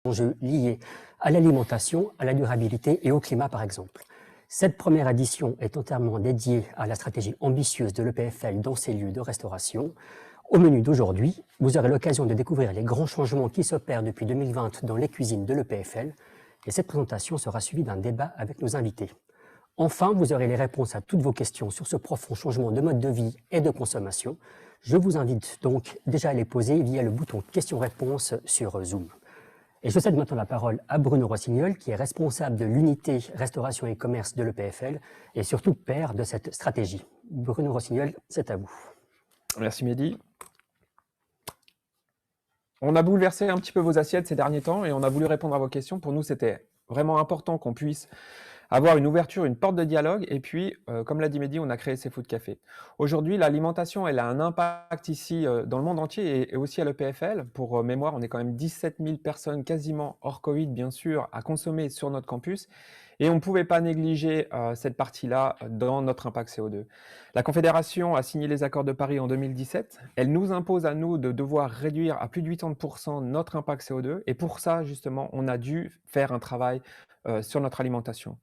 enjeux liés à l'alimentation, à la durabilité et au climat par exemple. Cette première édition est entièrement dédiée à la stratégie ambitieuse de l'EPFL dans ces lieux de restauration. Au menu d'aujourd'hui, vous aurez l'occasion de découvrir les grands changements qui s'opèrent depuis 2020 dans les cuisines de l'EPFL et cette présentation sera suivie d'un débat avec nos invités. Enfin, vous aurez les réponses à toutes vos questions sur ce profond changement de mode de vie et de consommation. Je vous invite donc déjà à les poser via le bouton questions-réponses sur Zoom. Et je cède maintenant la parole à Bruno Rossignol, qui est responsable de l'unité restauration et commerce de l'EPFL et surtout père de cette stratégie. Bruno Rossignol, c'est à vous. Merci Mehdi. On a bouleversé un petit peu vos assiettes ces derniers temps et on a voulu répondre à vos questions. Pour nous, c'était vraiment important qu'on puisse avoir une ouverture, une porte de dialogue. Et puis, comme l'a dit Mehdi, on a créé ces Food Cafés. Aujourd'hui, l'alimentation, elle a un impact ici dans le monde entier et aussi à l'EPFL. Pour mémoire, on est quand même 17 000 personnes quasiment hors Covid, bien sûr, à consommer sur notre campus. Et on ne pouvait pas négliger cette partie-là dans notre impact CO2. La Confédération a signé les accords de Paris en 2017. Elle nous impose à nous de devoir réduire à plus de 80% notre impact CO2. Et pour ça, justement, on a dû faire un travail sur notre alimentation.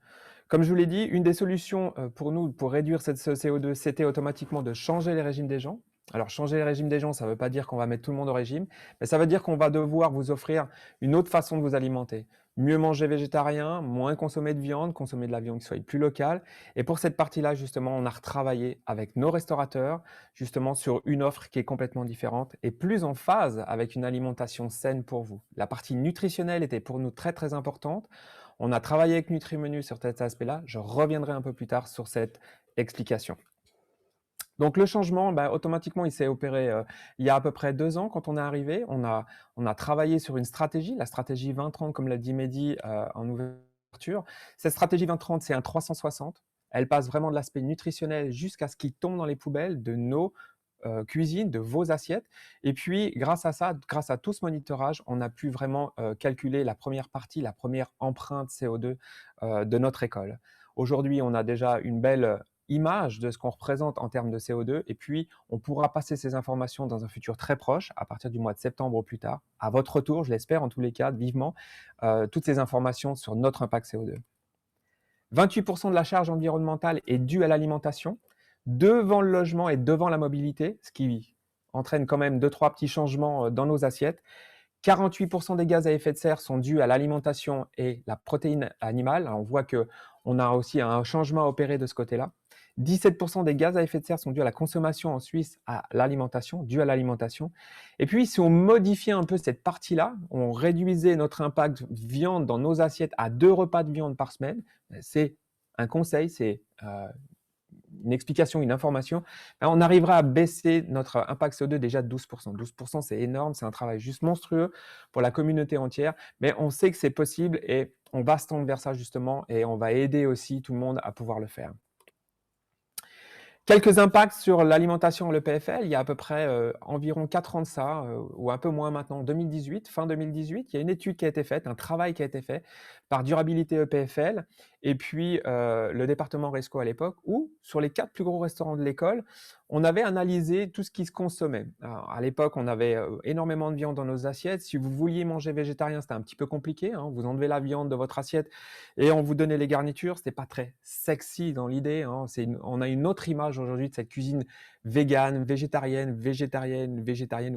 Comme je vous l'ai dit, une des solutions pour nous, pour réduire ce CO2, c'était automatiquement de changer les régimes des gens. Alors, changer les régimes des gens, ça ne veut pas dire qu'on va mettre tout le monde au régime, mais ça veut dire qu'on va devoir vous offrir une autre façon de vous alimenter. Mieux manger végétarien, moins consommer de viande, consommer de la viande qui soit plus locale. Et pour cette partie-là, justement, on a retravaillé avec nos restaurateurs, justement, sur une offre qui est complètement différente et plus en phase avec une alimentation saine pour vous. La partie nutritionnelle était pour nous très, très importante. On a travaillé avec NutriMenu sur cet aspect-là. Je reviendrai un peu plus tard sur cette explication. Donc le changement, automatiquement, il s'est opéré il y a à peu près 2 ans quand on est arrivé. On a travaillé sur une stratégie, la stratégie 2030, comme l'a dit Mehdi en ouverture. Cette stratégie 2030, c'est un 360. Elle passe vraiment de l'aspect nutritionnel jusqu'à ce qui tombe dans les poubelles de nos cuisines, de vos assiettes. Et puis, grâce à ça, grâce à tout ce monitorage, on a pu vraiment calculer la première partie, la première empreinte CO2 de notre école. Aujourd'hui, on a déjà une belle image de ce qu'on représente en termes de CO2 et puis on pourra passer ces informations dans un futur très proche, à partir du mois de septembre au plus tard, à votre retour, je l'espère en tous les cas, vivement, toutes ces informations sur notre impact CO2. 28% de la charge environnementale est due à l'alimentation, devant le logement et devant la mobilité, ce qui entraîne quand même 2-3 petits changements dans nos assiettes. 48% des gaz à effet de serre sont dus à l'alimentation et la protéine animale. Alors, on voit qu'on a aussi un changement à opérer de ce côté-là. 17% des gaz à effet de serre sont dus à la consommation en Suisse, due à l'alimentation. Et puis, si on modifiait un peu cette partie-là, on réduisait notre impact viande dans nos assiettes à 2 repas de viande par semaine, c'est un conseil, c'est une explication, une information, on arrivera à baisser notre impact CO2 déjà de 12%. 12%, c'est énorme, c'est un travail juste monstrueux pour la communauté entière, mais on sait que c'est possible et on va se tendre vers ça justement et on va aider aussi tout le monde à pouvoir le faire. Quelques impacts sur l'alimentation et le PFL. Il y a à peu près environ 4 ans de ça, ou un peu moins maintenant, 2018, fin 2018, il y a une étude qui a été faite, un travail qui a été fait par Durabilité EPFL et puis le département Resco à l'époque, où sur les 4 plus gros restaurants de l'école, on avait analysé tout ce qui se consommait. Alors, à l'époque, on avait énormément de viande dans nos assiettes. Si vous vouliez manger végétarien, c'était un petit peu compliqué. Hein. Vous enlevez la viande de votre assiette et on vous donnait les garnitures. C'était pas très sexy dans l'idée. Hein. On a une autre image aujourd'hui de cette cuisine végane, végétarienne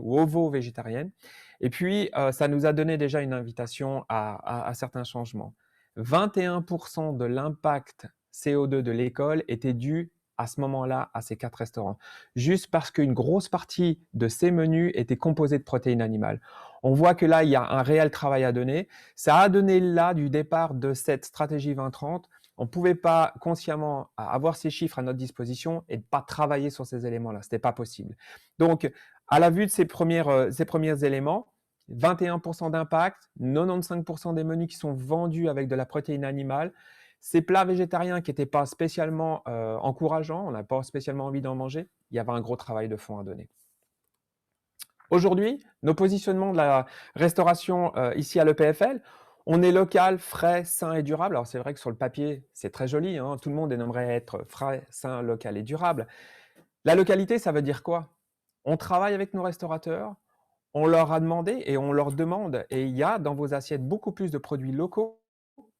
ou ovo-végétarienne. Et puis, ça nous a donné déjà une invitation à certains changements. 21% de l'impact CO2 de l'école était dû à ce moment-là à ces 4 restaurants, juste parce qu'une grosse partie de ces menus était composée de protéines animales. On voit que là, il y a un réel travail à donner. Ça a donné là, du départ de cette stratégie 2030, on ne pouvait pas consciemment avoir ces chiffres à notre disposition et ne pas travailler sur ces éléments-là. Ce n'était pas possible. Donc, à la vue de ces premiers éléments, 21% d'impact, 95% des menus qui sont vendus avec de la protéine animale, ces plats végétariens qui n'étaient pas spécialement encourageants, on n'a pas spécialement envie d'en manger, il y avait un gros travail de fond à donner. Aujourd'hui, nos positionnements de la restauration ici à l'EPFL, on est local, frais, sain et durable. Alors c'est vrai que sur le papier, c'est très joli, hein, tout le monde aimerait être frais, sain, local et durable. La localité, ça veut dire quoi? On travaille avec nos restaurateurs, on leur a demandé et on leur demande, et il y a dans vos assiettes beaucoup plus de produits locaux,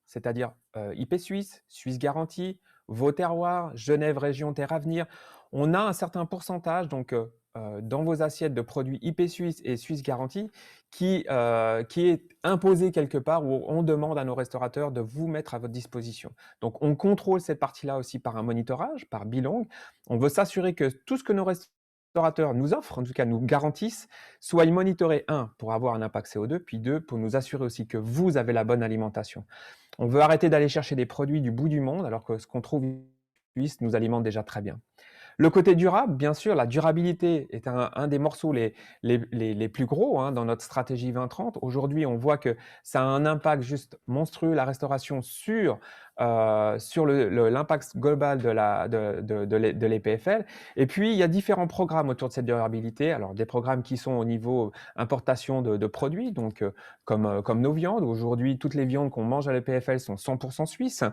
c'est-à-dire IP Suisse, Suisse Garantie, vos terroirs, Genève Région Terre Avenir. On a un certain pourcentage donc dans vos assiettes de produits IP Suisse et Suisse Garantie qui est imposé quelque part, où on demande à nos restaurateurs de vous mettre à votre disposition. Donc on contrôle cette partie-là aussi par un monitorage, par Bilong. On veut s'assurer que tout ce que nos restaurateurs nous offrent, en tout cas nous garantissent, soit monitoré, un, pour avoir un impact CO2, puis deux, pour nous assurer aussi que vous avez la bonne alimentation. On veut arrêter d'aller chercher des produits du bout du monde, alors que ce qu'on trouve ici nous alimente déjà très bien. Le côté durable, bien sûr, la durabilité est un des morceaux les plus gros dans notre stratégie 2030. Aujourd'hui, on voit que ça a un impact juste monstrueux, la restauration, sur l'impact global de l'EPFL. Et puis, il y a différents programmes autour de cette durabilité. Alors, des programmes qui sont au niveau importation de produits, donc comme nos viandes. Aujourd'hui, toutes les viandes qu'on mange à l'EPFL sont 100% suisses,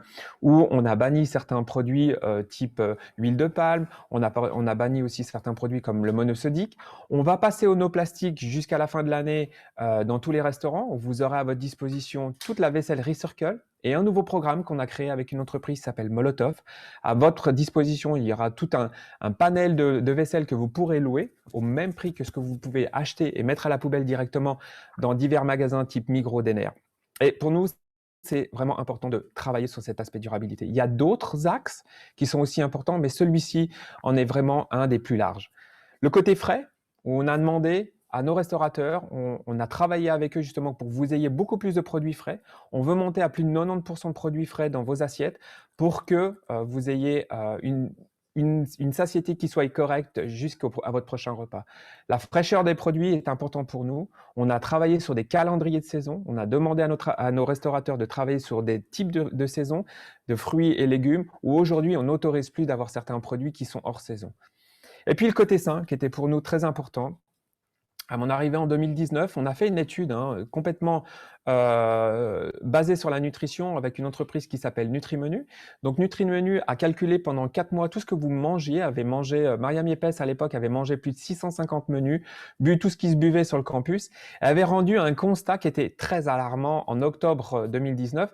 où on a banni certains produits type huile de palme. On a banni aussi certains produits comme le monosodique. On va passer au no plastique jusqu'à la fin de l'année dans tous les restaurants. Vous aurez à votre disposition toute la vaisselle Recircle et un nouveau programme qu'on a créé avec une entreprise qui s'appelle Molotov. À votre disposition, il y aura tout un panel de vaisselle que vous pourrez louer au même prix que ce que vous pouvez acheter et mettre à la poubelle directement dans divers magasins type Migros, Denner. Et pour nous, c'est vraiment important de travailler sur cet aspect durabilité. Il y a d'autres axes qui sont aussi importants, mais celui-ci en est vraiment un des plus larges. Le côté frais, où on a demandé à nos restaurateurs, on a travaillé avec eux justement pour que vous ayez beaucoup plus de produits frais. On veut monter à plus de 90% de produits frais dans vos assiettes pour que vous ayez une satiété qui soit correcte jusqu'à votre prochain repas. La fraîcheur des produits est importante pour nous. On a travaillé sur des calendriers de saison. On a demandé à nos restaurateurs de travailler sur des types de saison, de fruits et légumes, où aujourd'hui, on n'autorise plus d'avoir certains produits qui sont hors saison. Et puis le côté sain, qui était pour nous très important. À mon arrivée en 2019, on a fait une étude complètement basée sur la nutrition avec une entreprise qui s'appelle Nutrimenu. Donc Nutrimenu a calculé pendant 4 mois tout ce que vous mangiez, Mariam Yepes à l'époque avait mangé plus de 650 menus, bu tout ce qui se buvait sur le campus, et avait rendu un constat qui était très alarmant en octobre 2019,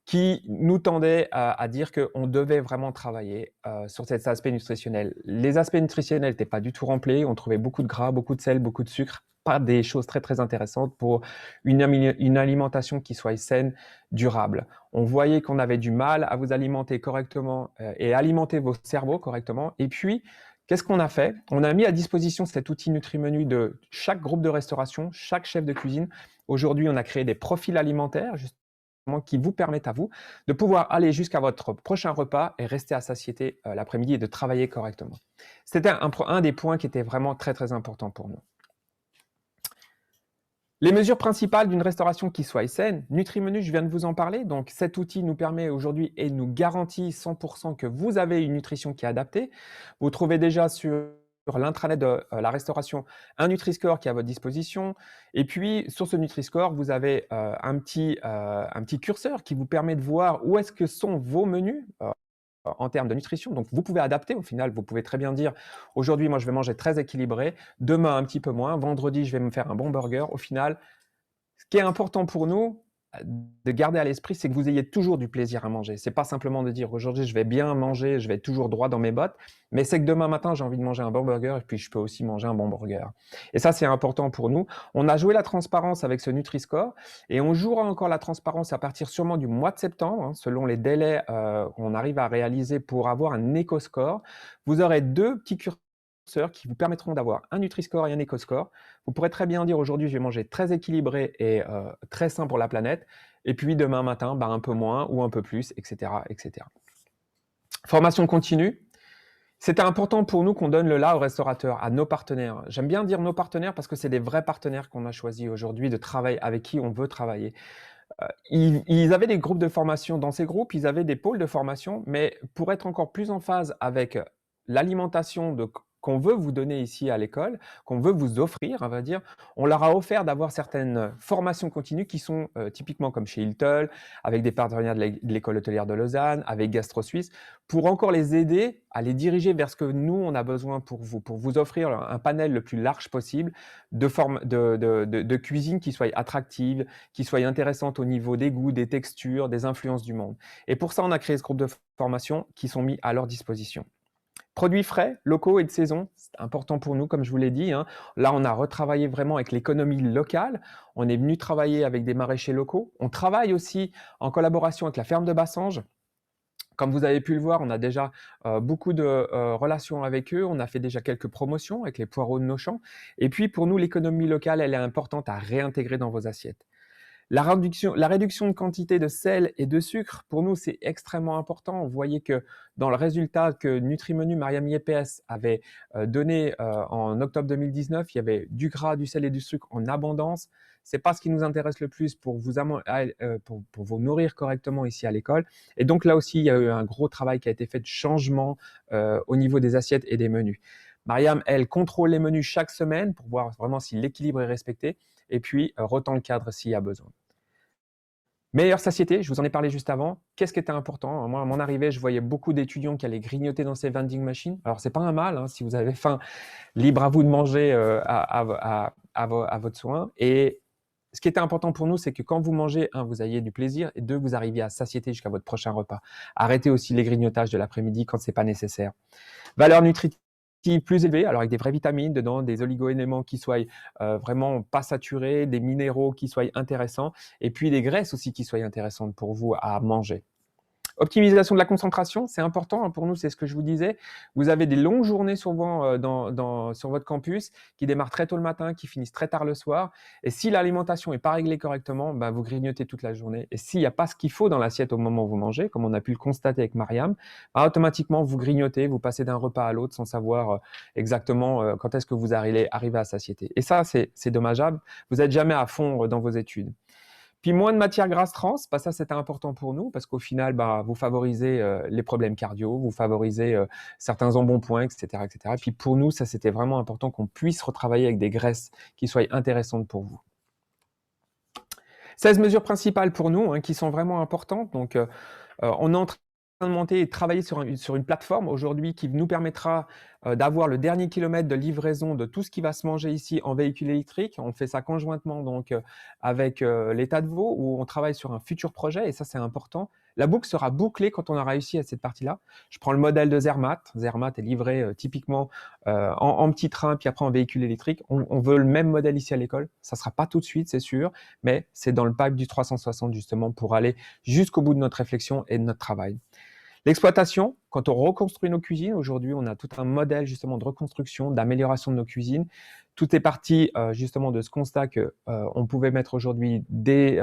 qui nous tendait à dire qu'on devait vraiment travailler sur cet aspect nutritionnel. Les aspects nutritionnels n'étaient pas du tout remplis, on trouvait beaucoup de gras, beaucoup de sel, beaucoup de sucre, pas des choses très très intéressantes pour une alimentation qui soit saine, durable. On voyait qu'on avait du mal à vous alimenter correctement et alimenter vos cerveaux correctement. Et puis, qu'est-ce qu'on a fait? On a mis à disposition cet outil Nutrimenu de chaque groupe de restauration, chaque chef de cuisine. Aujourd'hui, on a créé des profils alimentaires, qui vous permettent à vous de pouvoir aller jusqu'à votre prochain repas et rester à satiété l'après-midi et de travailler correctement. C'était un des points qui était vraiment très très important pour nous. Les mesures principales d'une restauration qui soit saine, Nutrimenu, je viens de vous en parler. Donc cet outil nous permet aujourd'hui et nous garantit 100% que vous avez une nutrition qui est adaptée. Vous trouvez déjà sur l'intranet de la restauration un Nutri-Score qui est à votre disposition. Et puis, sur ce Nutri-Score, vous avez un petit curseur qui vous permet de voir où est-ce que sont vos menus en termes de nutrition. Donc, vous pouvez adapter. Au final, vous pouvez très bien dire, aujourd'hui, moi, je vais manger très équilibré. Demain, un petit peu moins. Vendredi, je vais me faire un bon burger. Au final, ce qui est important pour nous, de garder à l'esprit, c'est que vous ayez toujours du plaisir à manger. C'est pas simplement de dire aujourd'hui je vais bien manger, je vais être toujours droit dans mes bottes, mais c'est que demain matin j'ai envie de manger un bon burger et puis je peux aussi manger un bon burger. Et ça c'est important pour nous. On a joué la transparence avec ce Nutri-Score et on jouera encore la transparence à partir sûrement du mois de septembre, selon les délais qu'on arrive à réaliser pour avoir un Eco-Score. Vous aurez 2 petits curseurs qui vous permettront d'avoir un Nutri-Score et un Eco-Score. Vous pourrez très bien dire aujourd'hui je vais manger très équilibré et très sain pour la planète, et puis demain matin un peu moins ou un peu plus, etc. etc. Formation continue. C'était important pour nous qu'on donne le là aux restaurateurs, à nos partenaires. J'aime bien dire nos partenaires parce que c'est des vrais partenaires qu'on a choisis aujourd'hui de travailler, avec qui on veut travailler. Ils avaient des groupes de formation. Dans ces groupes, ils avaient des pôles de formation, mais pour être encore plus en phase avec l'alimentation qu'on veut vous donner ici à l'école, qu'on veut vous offrir, on va dire, on leur a offert d'avoir certaines formations continues qui sont typiquement comme chez Hilton, avec des partenaires de l'école hôtelière de Lausanne, avec Gastro Suisse, pour encore les aider à les diriger vers ce que nous, on a besoin pour vous offrir un panel le plus large possible de cuisine qui soit attractive, qui soit intéressante au niveau des goûts, des textures, des influences du monde. Et pour ça, on a créé ce groupe de formation qui sont mis à leur disposition. Produits frais, locaux et de saison, c'est important pour nous, comme je vous l'ai dit. Là, on a retravaillé vraiment avec l'économie locale. On est venu travailler avec des maraîchers locaux. On travaille aussi en collaboration avec la ferme de Bassange. Comme vous avez pu le voir, on a déjà beaucoup de relations avec eux. On a fait déjà quelques promotions avec les poireaux de nos champs. Et puis, pour nous, l'économie locale, elle est importante à réintégrer dans vos assiettes. La réduction de quantité de sel et de sucre, pour nous, c'est extrêmement important. Vous voyez que dans le résultat que Nutrimenu Mariam IPS avait donné en octobre 2019, il y avait du gras, du sel et du sucre en abondance. C'est pas ce qui nous intéresse le plus pour vous nourrir correctement ici à l'école. Et donc là aussi, il y a eu un gros travail qui a été fait de changement au niveau des assiettes et des menus. Mariam, elle contrôle les menus chaque semaine pour voir vraiment si l'équilibre est respecté et puis retend le cadre s'il y a besoin. Meilleure satiété, je vous en ai parlé juste avant. Qu'est-ce qui était important? Moi, à mon arrivée, je voyais beaucoup d'étudiants qui allaient grignoter dans ces vending machines. Alors, c'est pas un mal, si vous avez faim, libre à vous de manger à votre soin. Et ce qui était important pour nous, c'est que quand vous mangez, vous ayez du plaisir, et deux, vous arriviez à satiété jusqu'à votre prochain repas. Arrêtez aussi les grignotages de l'après-midi quand c'est pas nécessaire. Valeur nutritive plus élevée, alors avec des vraies vitamines dedans, des oligo-éléments qui soient vraiment pas saturés, des minéraux qui soient intéressants, et puis des graisses aussi qui soient intéressantes pour vous à manger. Optimisation de la concentration, c'est important pour nous, c'est ce que je vous disais. Vous avez des longues journées souvent sur votre campus qui démarrent très tôt le matin, qui finissent très tard le soir. Et si l'alimentation n'est pas réglée correctement, vous grignotez toute la journée. Et s'il n'y a pas ce qu'il faut dans l'assiette au moment où vous mangez, comme on a pu le constater avec Mariam, automatiquement vous grignotez, vous passez d'un repas à l'autre sans savoir exactement quand est-ce que vous arrivez à satiété. Et ça, c'est dommageable. Vous n'êtes jamais à fond dans vos études. Puis moins de matières grasses trans, ça c'était important pour nous parce qu'au final, vous favorisez les problèmes cardio, vous favorisez certains embonpoints, etc., etc. Et puis pour nous, ça c'était vraiment important qu'on puisse retravailler avec des graisses qui soient intéressantes pour vous. 16 mesures principales pour nous qui sont vraiment importantes. Donc, on est en train de monter et de travailler sur une plateforme aujourd'hui qui nous permettra d'avoir le dernier kilomètre de livraison de tout ce qui va se manger ici en véhicule électrique. On fait ça conjointement donc avec l'État de Vaud où on travaille sur un futur projet et ça c'est important. La boucle sera bouclée quand on a réussi à cette partie-là. Je prends le modèle de Zermatt. Zermatt est livré typiquement en petit train puis après en véhicule électrique. On veut le même modèle ici à l'école. Ça sera pas tout de suite, c'est sûr, mais c'est dans le pipe du 360 justement pour aller jusqu'au bout de notre réflexion et de notre travail. L'exploitation, quand on reconstruit nos cuisines, aujourd'hui on a tout un modèle justement de reconstruction, d'amélioration de nos cuisines. Tout est parti justement de ce constat qu'on pouvait mettre aujourd'hui des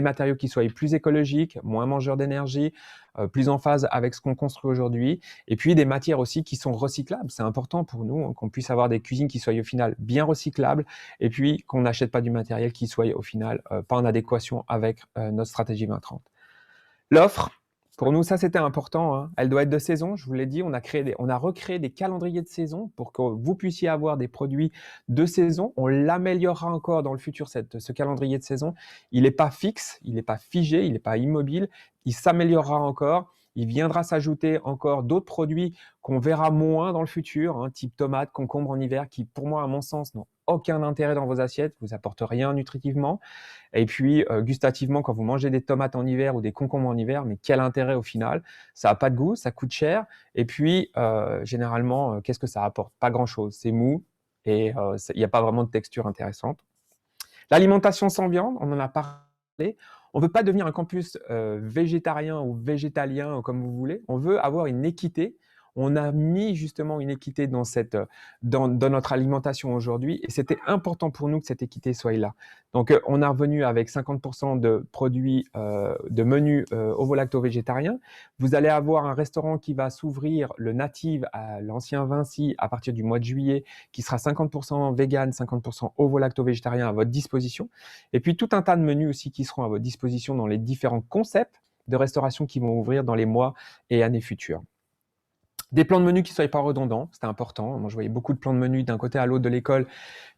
matériaux qui soient plus écologiques, moins mangeurs d'énergie, plus en phase avec ce qu'on construit aujourd'hui, et puis des matières aussi qui sont recyclables. C'est important pour nous qu'on puisse avoir des cuisines qui soient au final bien recyclables, et puis qu'on n'achète pas du matériel qui soit au final pas en adéquation avec notre stratégie 2030. L'offre, pour nous, ça c'était important. Elle doit être de saison. Je vous l'ai dit, on a recréé des calendriers de saison pour que vous puissiez avoir des produits de saison. On l'améliorera encore dans le futur, ce calendrier de saison. Il n'est pas fixe, il n'est pas figé, il n'est pas immobile. Il s'améliorera encore. Il viendra s'ajouter encore d'autres produits qu'on verra moins dans le futur, type tomates, concombres en hiver, qui pour moi, à mon sens, n'ont aucun intérêt dans vos assiettes, vous apportent rien nutritivement. Et puis, gustativement, quand vous mangez des tomates en hiver ou des concombres en hiver, mais quel intérêt au final? Ça n'a pas de goût, ça coûte cher. Et puis, généralement, qu'est-ce que ça apporte? Pas grand-chose. C'est mou et il n'y a pas vraiment de texture intéressante. L'alimentation sans viande, on en a parlé. On ne veut pas devenir un campus végétarien ou végétalien, ou comme vous voulez. On veut avoir une équité. On a mis justement une équité dans notre alimentation aujourd'hui et c'était important pour nous que cette équité soit là. Donc, on est revenu avec 50% de produits de menus ovo-lacto-végétariens. Vous allez avoir un restaurant qui va s'ouvrir, le Native à l'ancien Vinci, à partir du mois de juillet, qui sera 50% vegan, 50% ovo-lacto-végétarien à votre disposition. Et puis, tout un tas de menus aussi qui seront à votre disposition dans les différents concepts de restauration qui vont ouvrir dans les mois et années futures. Des plans de menu qui ne soient pas redondants, c'était important. Moi, je voyais beaucoup de plans de menu d'un côté à l'autre de l'école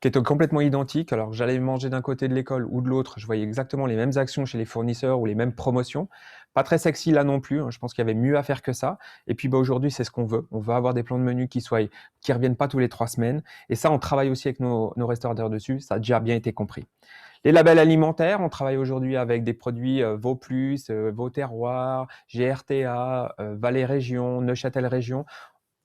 qui étaient complètement identiques. Alors que j'allais manger d'un côté de l'école ou de l'autre, je voyais exactement les mêmes actions chez les fournisseurs ou les mêmes promotions. Pas très sexy là non plus, hein. Je pense qu'il y avait mieux à faire que ça. Et puis aujourd'hui, c'est ce qu'on veut. On veut avoir des plans de menu qui reviennent pas tous les 3 semaines. Et ça, on travaille aussi avec nos restaurateurs dessus. Ça a déjà bien été compris. Les labels alimentaires, on travaille aujourd'hui avec des produits Vauplus, Vau Terroir, GRTA, Valais Région, Neuchâtel Région.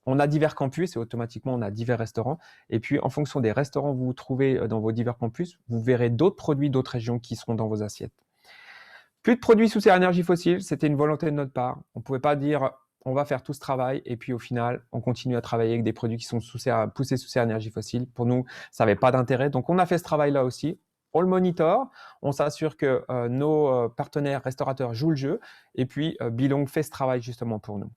On a divers campus et automatiquement, on a divers restaurants. Et puis, en fonction des restaurants que vous trouvez dans vos divers campus, vous verrez d'autres produits d'autres régions qui seront dans vos assiettes. Plus de produits sous énergie fossile, c'était une volonté de notre part. On ne pouvait pas dire on va faire tout ce travail et puis au final, on continue à travailler avec des produits qui sont poussés sous énergie fossile. Pour nous, ça n'avait pas d'intérêt. Donc, on a fait ce travail-là aussi. On le monitore, on s'assure que nos partenaires restaurateurs jouent le jeu et puis Bilong fait ce travail justement pour nous.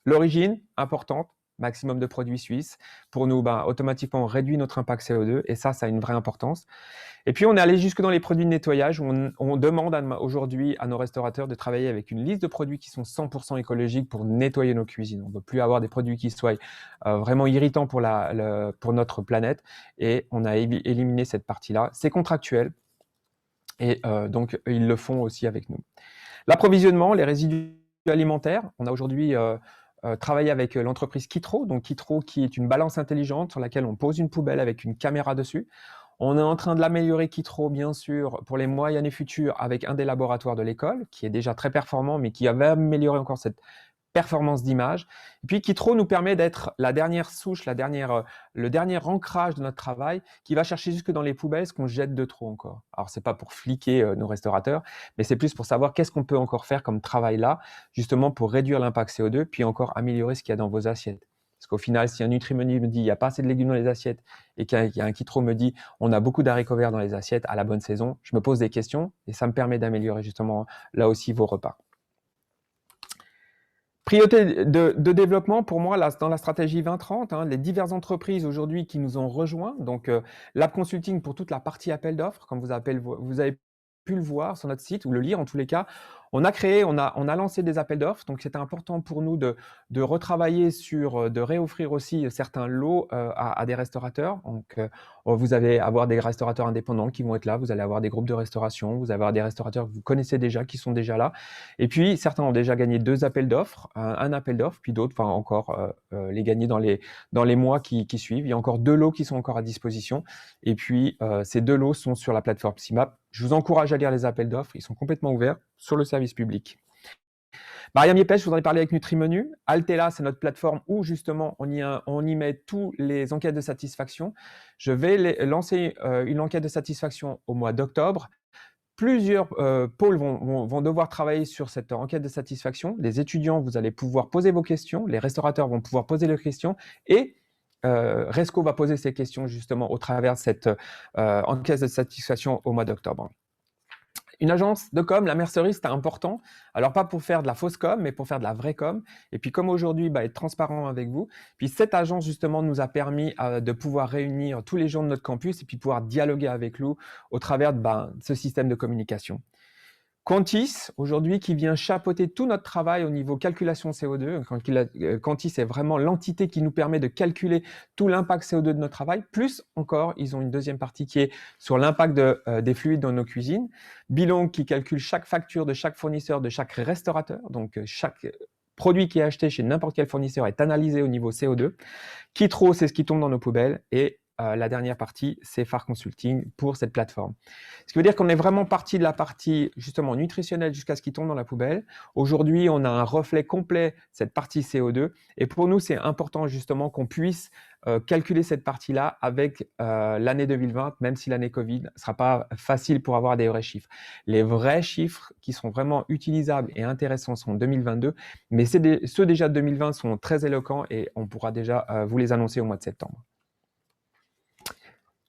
L'origine, importante, maximum de produits suisses. Pour nous, automatiquement, on réduit notre impact CO2 et ça a une vraie importance. Et puis, on est allé jusque dans les produits de nettoyage. On demande aujourd'hui à nos restaurateurs de travailler avec une liste de produits qui sont 100% écologiques pour nettoyer nos cuisines. On ne veut plus avoir des produits qui soient vraiment irritants pour notre planète et on a éliminé cette partie-là. C'est contractuel et donc, ils le font aussi avec nous. L'approvisionnement, les résidus alimentaires, on a aujourd'hui travaillé avec l'entreprise Kitro, donc Kitro qui est une balance intelligente sur laquelle on pose une poubelle avec une caméra dessus. On est en train de l'améliorer Kitro, bien sûr, pour les mois et années futures avec un des laboratoires de l'école, qui est déjà très performant, mais qui va améliorer encore cette performance d'image. Et puis Kitro nous permet d'être la dernière souche, le dernier ancrage de notre travail qui va chercher jusque dans les poubelles ce qu'on jette de trop encore. Alors, c'est pas pour fliquer nos restaurateurs, mais c'est plus pour savoir qu'est-ce qu'on peut encore faire comme travail là, justement pour réduire l'impact CO2, puis encore améliorer ce qu'il y a dans vos assiettes. Parce qu'au final, si un Nutrimenu me dit il n'y a pas assez de légumes dans les assiettes et qu'il y a un Kitro me dit on a beaucoup d'haricots verts dans les assiettes à la bonne saison, je me pose des questions et ça me permet d'améliorer justement là aussi vos repas. Priorité de développement, pour moi, là, dans la stratégie 2030, les diverses entreprises aujourd'hui qui nous ont rejoints, donc Lab Consulting pour toute la partie appel d'offres, comme vous avez pu le voir sur notre site ou le lire en tous les cas, on a lancé des appels d'offres, donc c'était important pour nous de retravailler de réoffrir aussi certains lots à des restaurateurs. Donc, vous allez avoir des restaurateurs indépendants qui vont être là, vous allez avoir des groupes de restauration, vous allez avoir des restaurateurs que vous connaissez déjà, qui sont déjà là. Et puis, certains ont déjà gagné 2 appels d'offres, un appel d'offres, puis d'autres, encore les gagner dans les mois qui suivent. Il y a encore 2 lots qui sont encore à disposition. Et puis, ces 2 lots sont sur la plateforme CIMAP. Je vous encourage à lire les appels d'offres, ils sont complètement ouverts sur le service public. Mariam Yepes, je voudrais parler avec Nutrimenu. Altela, c'est notre plateforme où justement on y met tous les enquêtes de satisfaction. Je vais lancer une enquête de satisfaction au mois d'octobre. Plusieurs pôles vont devoir travailler sur cette enquête de satisfaction. Les étudiants, vous allez pouvoir poser vos questions. Les restaurateurs vont pouvoir poser leurs questions. Et Resco va poser ses questions justement au travers de cette enquête de satisfaction au mois d'octobre. Une agence de com, la mercerie, c'était important. Alors, pas pour faire de la fausse com, mais pour faire de la vraie com. Et puis, comme aujourd'hui, être transparent avec vous. Puis, cette agence, justement, nous a permis de pouvoir réunir tous les gens de notre campus et puis pouvoir dialoguer avec nous au travers de ce système de communication. Quantis, aujourd'hui, qui vient chapeauter tout notre travail au niveau calculation CO2. Quantis est vraiment l'entité qui nous permet de calculer tout l'impact CO2 de notre travail. Plus encore, ils ont une deuxième partie qui est sur l'impact des fluides dans nos cuisines. Bilong qui calcule chaque facture de chaque fournisseur, de chaque restaurateur. Donc, chaque produit qui est acheté chez n'importe quel fournisseur est analysé au niveau CO2. Kitro, c'est ce qui tombe dans nos poubelles. Et la dernière partie, c'est Phare Consulting pour cette plateforme. Ce qui veut dire qu'on est vraiment parti de la partie justement nutritionnelle jusqu'à ce qui tombe dans la poubelle. Aujourd'hui, on a un reflet complet, cette partie CO2. Et pour nous, c'est important justement qu'on puisse calculer cette partie-là avec l'année 2020, même si l'année Covid ne sera pas facile pour avoir des vrais chiffres. Les vrais chiffres qui sont vraiment utilisables et intéressants sont en 2022, mais ceux déjà de 2020 sont très éloquents et on pourra déjà vous les annoncer au mois de septembre.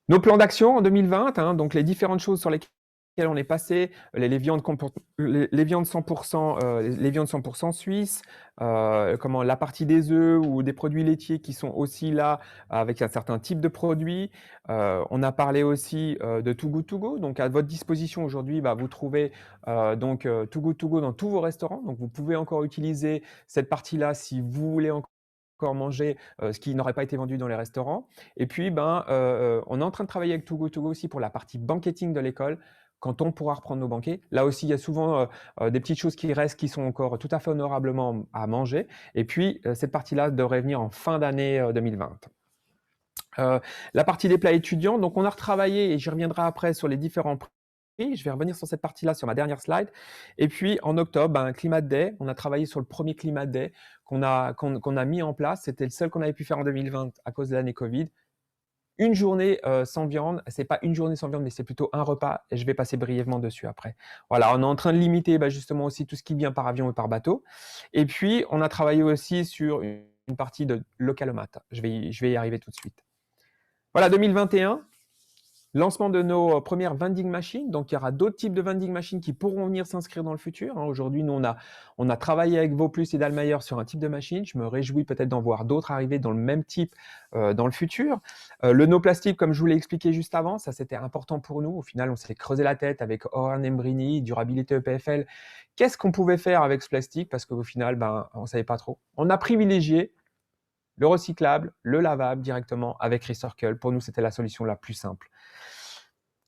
Nos plans d'action en 2020, donc les différentes choses sur lesquelles on est passé, les viandes 100% suisses, la partie des œufs ou des produits laitiers qui sont aussi là avec un certain type de produits. On a parlé aussi de Too Good To Go. Donc à votre disposition aujourd'hui, vous trouvez Too Good To Go dans tous vos restaurants. Donc vous pouvez encore utiliser cette partie-là si vous voulez encore encore manger ce qui n'aurait pas été vendu dans les restaurants. Et puis, on est en train de travailler avec Too Good To Go aussi pour la partie banqueting de l'école, quand on pourra reprendre nos banquets. Là aussi, il y a souvent des petites choses qui restent, qui sont encore tout à fait honorablement à manger. Et puis, cette partie-là devrait venir en fin d'année 2020. La partie des plats étudiants, donc on a retravaillé, et j'y reviendrai après, sur les différents prix. Je vais revenir sur cette partie-là sur ma dernière slide. Et puis en octobre, un Climate Day. On a travaillé sur le premier Climate Day qu'on a mis en place. C'était le seul qu'on avait pu faire en 2020 à cause de l'année Covid. Une journée sans viande. C'est pas une journée sans viande, mais c'est plutôt un repas. Et je vais passer brièvement dessus après. Voilà, on est en train de limiter justement aussi tout ce qui vient par avion et par bateau. Et puis on a travaillé aussi sur une partie de Localomat. Je vais y arriver tout de suite. Voilà, 2021. Lancement de nos premières vending machines. Donc, il y aura d'autres types de vending machines qui pourront venir s'inscrire dans le futur. Aujourd'hui, nous, on a travaillé avec Vauplus et Dallmayr sur un type de machine. Je me réjouis peut-être d'en voir d'autres arriver dans le même type dans le futur. Le no plastique, comme je vous l'ai expliqué juste avant, ça, c'était important pour nous. Au final, on s'est creusé la tête avec Oran Embrini, Durabilité EPFL. Qu'est-ce qu'on pouvait faire avec ce plastique? Parce qu'au final, on ne savait pas trop. On a privilégié le recyclable, le lavable directement avec Recircle. Pour nous, c'était la solution la plus simple.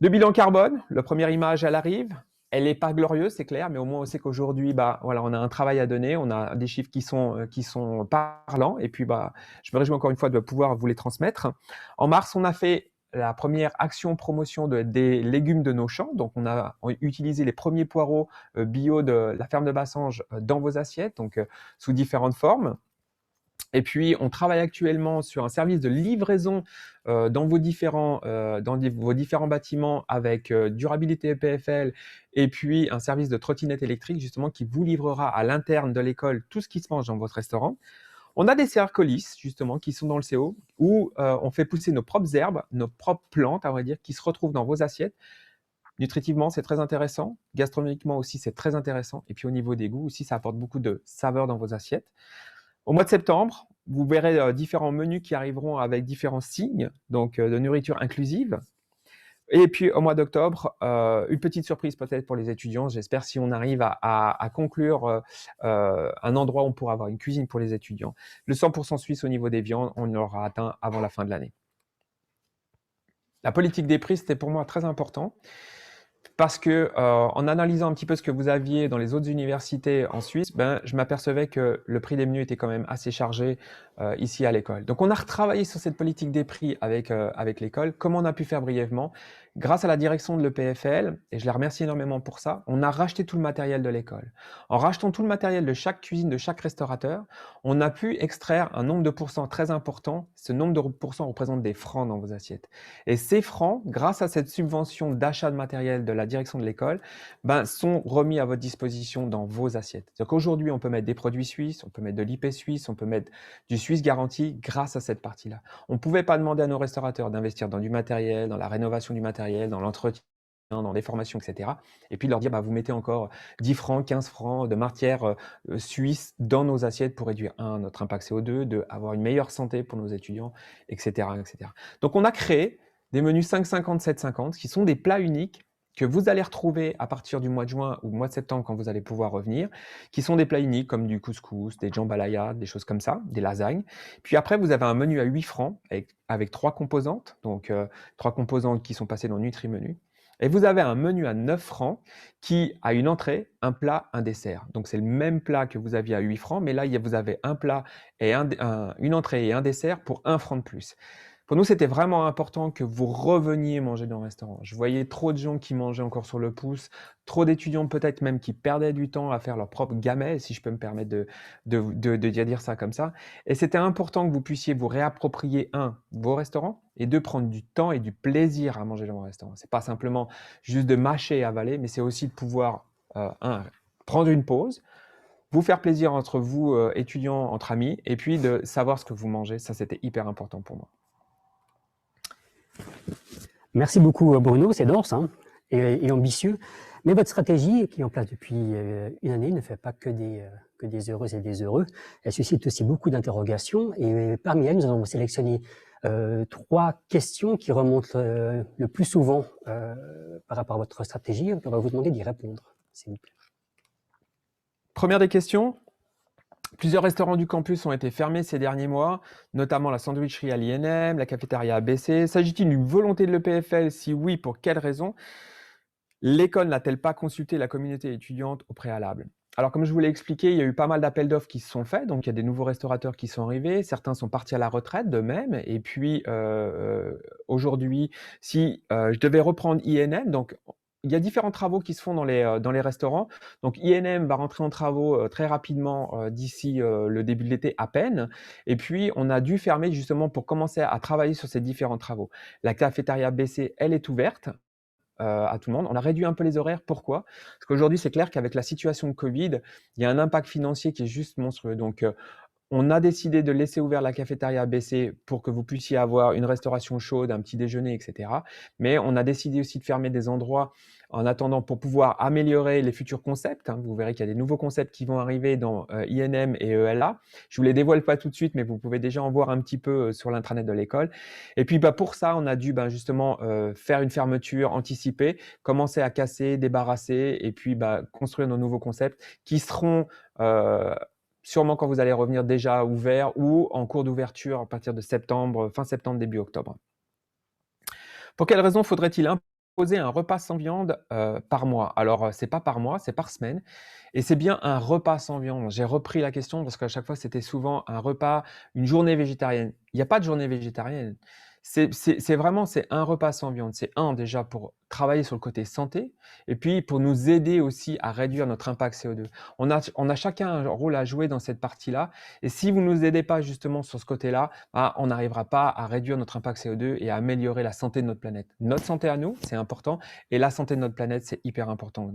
Le bilan carbone, la première image, elle arrive. Elle n'est pas glorieuse, c'est clair, mais au moins on sait qu'aujourd'hui, voilà, on a un travail à donner, on a des chiffres qui sont parlants, et puis je me réjouis encore une fois de pouvoir vous les transmettre. En mars, on a fait la première action promotion des légumes de nos champs, donc on a utilisé les premiers poireaux bio de la ferme de Bassange dans vos assiettes, donc sous différentes formes. Et puis, on travaille actuellement sur un service de livraison dans vos différents bâtiments avec Durabilité EPFL, et puis un service de trottinette électrique justement qui vous livrera à l'interne de l'école tout ce qui se mange dans votre restaurant. On a des CR-Colis justement qui sont dans le CO où on fait pousser nos propres herbes, nos propres plantes, à vrai dire, qui se retrouvent dans vos assiettes. Nutritivement, c'est très intéressant. Gastronomiquement aussi, c'est très intéressant. Et puis au niveau des goûts aussi, ça apporte beaucoup de saveurs dans vos assiettes. Au mois de septembre, vous verrez différents menus qui arriveront avec différents signes donc de nourriture inclusive. Et puis au mois d'octobre, une petite surprise peut-être pour les étudiants. J'espère, si on arrive à conclure un endroit où on pourra avoir une cuisine pour les étudiants. Le 100% suisse au niveau des viandes, on l'aura atteint avant la fin de l'année. La politique des prix, c'était pour moi très important. Parce que en analysant un petit peu ce que vous aviez dans les autres universités en Suisse, je m'apercevais que le prix des menus était quand même assez chargé ici à l'école. Donc on a retravaillé sur cette politique des prix avec l'école. Comment on a pu faire brièvement? Grâce à la direction de l'EPFL, et je les remercie énormément pour ça, on a racheté tout le matériel de l'école. En rachetant tout le matériel de chaque cuisine, de chaque restaurateur, on a pu extraire un nombre de pourcents très important. Ce nombre de pourcents représente des francs dans vos assiettes. Et ces francs, grâce à cette subvention d'achat de matériel de la direction de l'école, sont remis à votre disposition dans vos assiettes. Donc aujourd'hui, on peut mettre des produits suisses, on peut mettre de l'IP suisse, on peut mettre du Suisse garanti grâce à cette partie-là. On ne pouvait pas demander à nos restaurateurs d'investir dans du matériel, dans la rénovation du matériel, dans l'entretien, dans des formations, etc. Et puis leur dire, vous mettez encore 10 francs, 15 francs de matière suisse dans nos assiettes pour réduire, notre impact CO2, avoir une meilleure santé pour nos étudiants, etc., etc. Donc on a créé des menus 5,50, 7,50 qui sont des plats uniques que vous allez retrouver à partir du mois de juin ou mois de septembre quand vous allez pouvoir revenir, qui sont des plats uniques comme du couscous, des jambalaya, des choses comme ça, des lasagnes. Puis après, vous avez un menu à 8 francs avec 3 composantes, donc 3 composantes qui sont passées dans Nutri-Menu. Et vous avez un menu à 9 francs qui a une entrée, un plat, un dessert. Donc c'est le même plat que vous aviez à 8 francs, mais là, vous avez un plat et une entrée et un dessert pour 1 franc de plus. Pour nous, c'était vraiment important que vous reveniez manger dans le restaurant. Je voyais trop de gens qui mangeaient encore sur le pouce, trop d'étudiants peut-être même qui perdaient du temps à faire leur propre gamelle, si je peux me permettre de dire ça comme ça. Et c'était important que vous puissiez vous réapproprier, vos restaurants, et prendre du temps et du plaisir à manger dans vos restaurants. C'est pas simplement juste de mâcher et avaler, mais c'est aussi de pouvoir, prendre une pause, vous faire plaisir entre vous, étudiants, entre amis, et puis de savoir ce que vous mangez. Ça, c'était hyper important pour moi. Merci beaucoup Bruno, c'est dense et ambitieux, mais votre stratégie qui est en place depuis une année ne fait pas que des heureuses et des heureux, elle suscite aussi beaucoup d'interrogations et parmi elles nous avons sélectionné 3 questions qui remontent le plus souvent par rapport à votre stratégie. On va vous demander d'y répondre, s'il vous plaît. Première des questions, Plusieurs restaurants du campus ont été fermés ces derniers mois, notamment la sandwicherie à l'INM, la cafétéria ABC. S'agit-il d'une volonté de l'EPFL? Si oui, pour quelles raisons? L'école n'a-t-elle pas consulté la communauté étudiante au préalable? Alors, comme je vous l'ai expliqué, il y a eu pas mal d'appels d'offres qui se sont faits, donc il y a des nouveaux restaurateurs qui sont arrivés, certains sont partis à la retraite de même, et puis aujourd'hui, si je devais reprendre INM, donc il y a différents travaux qui se font dans les restaurants. Donc INM va rentrer en travaux très rapidement d'ici le début de l'été à peine, et puis on a dû fermer justement pour commencer à travailler sur ces différents travaux. La cafétéria BC, elle est ouverte à tout le monde. On a réduit un peu les horaires. Pourquoi? Parce qu'aujourd'hui, c'est clair qu'avec la situation de Covid, il y a un impact financier qui est juste monstrueux. Donc, on a décidé de laisser ouvert la cafétéria ABC pour que vous puissiez avoir une restauration chaude, un petit déjeuner, etc. Mais on a décidé aussi de fermer des endroits en attendant pour pouvoir améliorer les futurs concepts. Vous verrez qu'il y a des nouveaux concepts qui vont arriver dans INM et ELA. Je ne vous les dévoile pas tout de suite, mais vous pouvez déjà en voir un petit peu sur l'intranet de l'école. Et puis pour ça, on a dû justement faire une fermeture anticipée, commencer à casser, débarrasser et puis construire nos nouveaux concepts qui seront sûrement quand vous allez revenir déjà ouverts ou en cours d'ouverture à partir de septembre, fin septembre, début octobre. Pour quelles raisons faudrait-il imposer un repas sans viande par mois? Alors, c'est pas par mois, c'est par semaine. Et c'est bien un repas sans viande. J'ai repris la question parce qu'à chaque fois, c'était souvent un repas, une journée végétarienne. Il n'y a pas de journée végétarienne. C'est vraiment, c'est un repas sans viande. C'est déjà pour travailler sur le côté santé et puis pour nous aider aussi à réduire notre impact CO2. On a chacun un rôle à jouer dans cette partie-là. Et si vous ne nous aidez pas justement sur ce côté-là, on n'arrivera pas à réduire notre impact CO2 et à améliorer la santé de notre planète. Notre santé à nous, c'est important, et la santé de notre planète, c'est hyper important.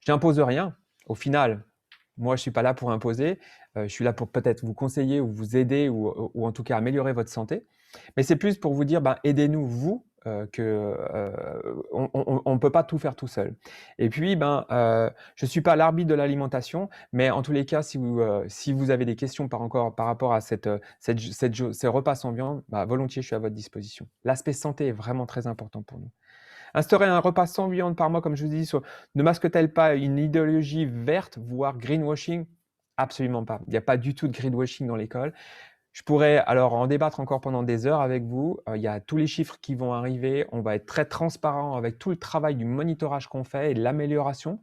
Je n'impose rien. Au final, moi, je ne suis pas là pour imposer. Je suis là pour peut-être vous conseiller ou vous aider ou en tout cas améliorer votre santé. Mais c'est plus pour vous dire, aidez-nous, vous, qu'on ne peut pas tout faire tout seul. Et puis, je ne suis pas l'arbitre de l'alimentation, mais en tous les cas, si vous avez des questions par rapport à ces repas sans viande, volontiers, je suis à votre disposition. L'aspect santé est vraiment très important pour nous. Instaurer un repas sans viande par mois, comme je vous dis, ne masque-t-elle pas une idéologie verte, voire greenwashing? Absolument pas. Il n'y a pas du tout de greenwashing dans l'école. Je pourrais alors en débattre encore pendant des heures avec vous. Il y a tous les chiffres qui vont arriver. On va être très transparent avec tout le travail du monitorage qu'on fait et de l'amélioration,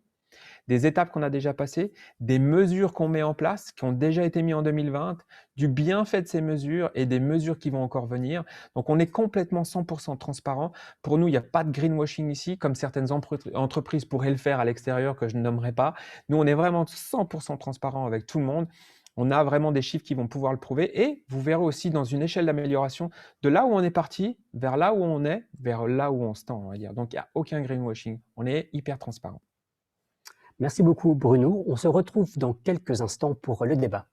des étapes qu'on a déjà passées, des mesures qu'on met en place, qui ont déjà été mises en 2020, du bienfait de ces mesures et des mesures qui vont encore venir. Donc, on est complètement 100% transparent. Pour nous, il n'y a pas de greenwashing ici, comme certaines entreprises pourraient le faire à l'extérieur que je ne nommerai pas. Nous, on est vraiment 100% transparent avec tout le monde. On a vraiment des chiffres qui vont pouvoir le prouver et vous verrez aussi dans une échelle d'amélioration de là où on est parti vers là où on est, vers là où on se tend, on va dire. Donc, il n'y a aucun greenwashing. On est hyper transparent. Merci beaucoup Bruno. On se retrouve dans quelques instants pour le débat.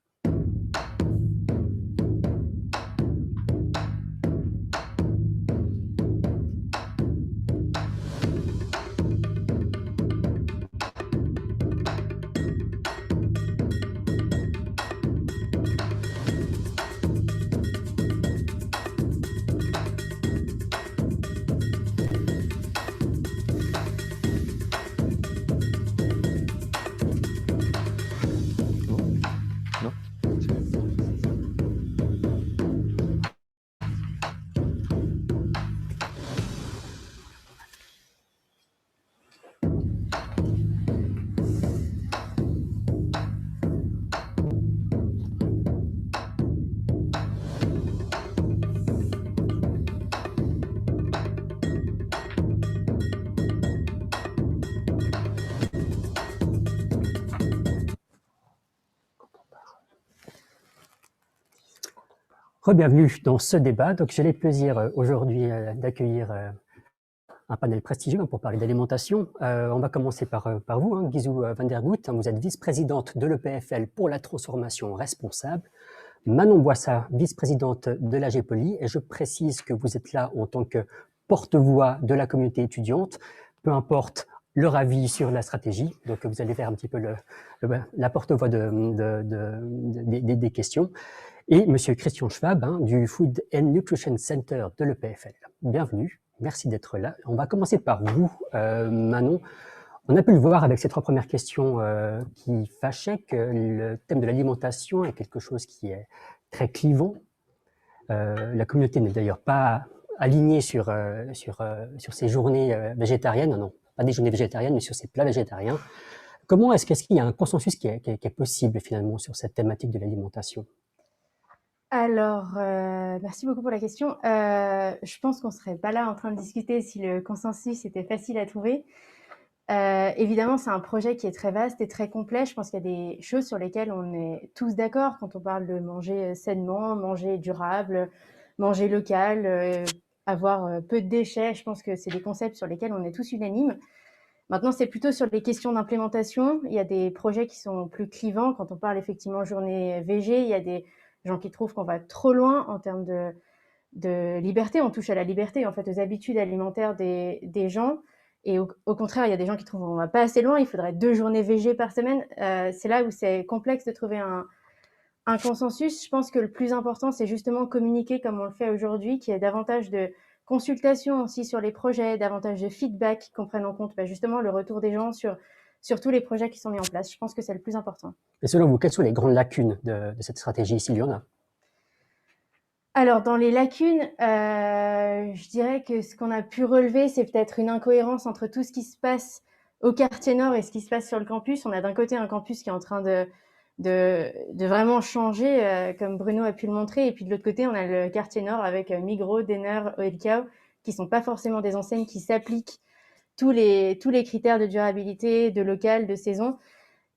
Bienvenue dans ce débat. Donc, j'ai le plaisir aujourd'hui d'accueillir un panel prestigieux pour parler d'alimentation. On va commencer par vous, Guizou van der Gout. Vous êtes vice-présidente de l'EPFL pour la transformation responsable. Manon Boissat, vice-présidente de la GEPOLI. Et je précise que vous êtes là en tant que porte-voix de la communauté étudiante, peu importe leur avis sur la stratégie. Donc, vous allez faire un petit peu la porte-voix des questions. Et M. Christian Schwab du Food and Nutrition Center de l'EPFL. Bienvenue, merci d'être là. On va commencer par vous, Manon. On a pu le voir avec ces 3 premières questions qui fâchaient que le thème de l'alimentation est quelque chose qui est très clivant. La communauté n'est d'ailleurs pas alignée sur ces journées végétariennes, non, pas des journées végétariennes, mais sur ces plats végétariens. Comment est-ce qu'il y a un consensus qui est possible finalement sur cette thématique de l'alimentation? Alors, merci beaucoup pour la question. Je pense qu'on serait pas là en train de discuter si le consensus était facile à trouver. Évidemment, c'est un projet qui est très vaste et très complet. Je pense qu'il y a des choses sur lesquelles on est tous d'accord quand on parle de manger sainement, manger durable, manger local, avoir peu de déchets. Je pense que c'est des concepts sur lesquels on est tous unanimes. Maintenant, c'est plutôt sur les questions d'implémentation. Il y a des projets qui sont plus clivants. Quand on parle effectivement journée VG, il y a des gens qui trouvent qu'on va trop loin en termes de liberté. On touche à la liberté, en fait, aux habitudes alimentaires des gens. Et au contraire, il y a des gens qui trouvent qu'on va pas assez loin. Il faudrait 2 journées VG par semaine. C'est là où c'est complexe de trouver un consensus. Je pense que le plus important, c'est justement communiquer comme on le fait aujourd'hui, qu'il y ait davantage de consultation aussi sur les projets, davantage de feedback qu'on prenne en compte justement le retour des gens sur tous les projets qui sont mis en place. Je pense que c'est le plus important. Et selon vous, quelles sont les grandes lacunes de cette stratégie, s'il y en a? Alors, dans les lacunes, je dirais que ce qu'on a pu relever, c'est peut-être une incohérence entre tout ce qui se passe au quartier nord et ce qui se passe sur le campus. On a d'un côté un campus qui est en train de vraiment changer, comme Bruno a pu le montrer, et puis de l'autre côté, on a le quartier nord avec Migros, Denner, Oelkau, qui sont pas forcément des enseignes qui s'appliquent tous les critères de durabilité, de local, de saison.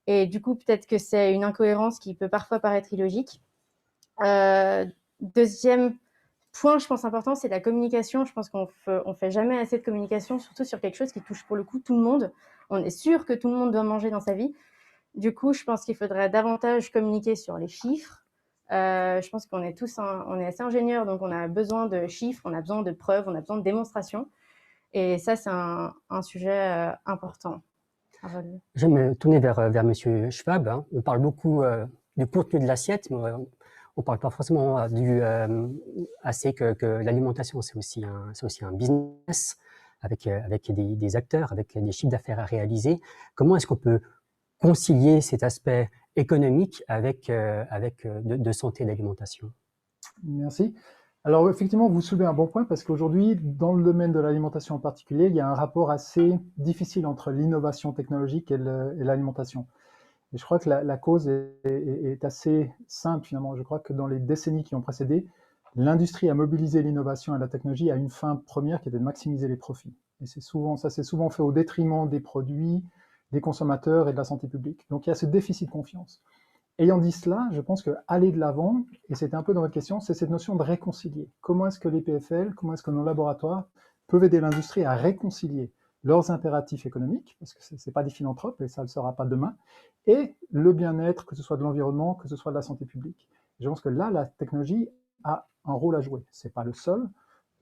Et du coup, peut-être que c'est une incohérence qui peut parfois paraître illogique. Deuxième point, je pense, important, c'est la communication. Je pense qu'on fait jamais assez de communication, surtout sur quelque chose qui touche pour le coup tout le monde. On est sûr que tout le monde doit manger dans sa vie. Du coup, je pense qu'il faudrait davantage communiquer sur les chiffres. Je pense qu'on est tous on est assez ingénieurs, donc on a besoin de chiffres, on a besoin de preuves, on a besoin de démonstrations. Et ça, c'est un sujet important à relever. Je vais me tourner vers Monsieur Schwab, hein. On parle beaucoup du contenu de l'assiette, mais on parle pas forcément assez que l'alimentation, c'est aussi un business avec des acteurs, avec des chiffres d'affaires à réaliser. Comment est-ce qu'on peut concilier cet aspect économique avec de santé et d'alimentation? Merci. Alors effectivement, vous soulevez un bon point parce qu'aujourd'hui, dans le domaine de l'alimentation en particulier, il y a un rapport assez difficile entre l'innovation technologique et l'alimentation. Et je crois que la cause est assez simple finalement. Je crois que dans les décennies qui ont précédé, l'industrie a mobilisé l'innovation et la technologie à une fin première qui était de maximiser les profits. Et ça s'est souvent fait au détriment des produits, des consommateurs et de la santé publique. Donc il y a ce déficit de confiance. Ayant dit cela, je pense qu'aller de l'avant, et c'était un peu dans votre question, c'est cette notion de réconcilier. Comment est-ce que les PFL, comment est-ce que nos laboratoires peuvent aider l'industrie à réconcilier leurs impératifs économiques, parce que ce n'est pas des philanthropes, et ça ne le sera pas demain, et le bien-être, que ce soit de l'environnement, que ce soit de la santé publique. Je pense que là, la technologie a un rôle à jouer. Ce n'est pas le seul.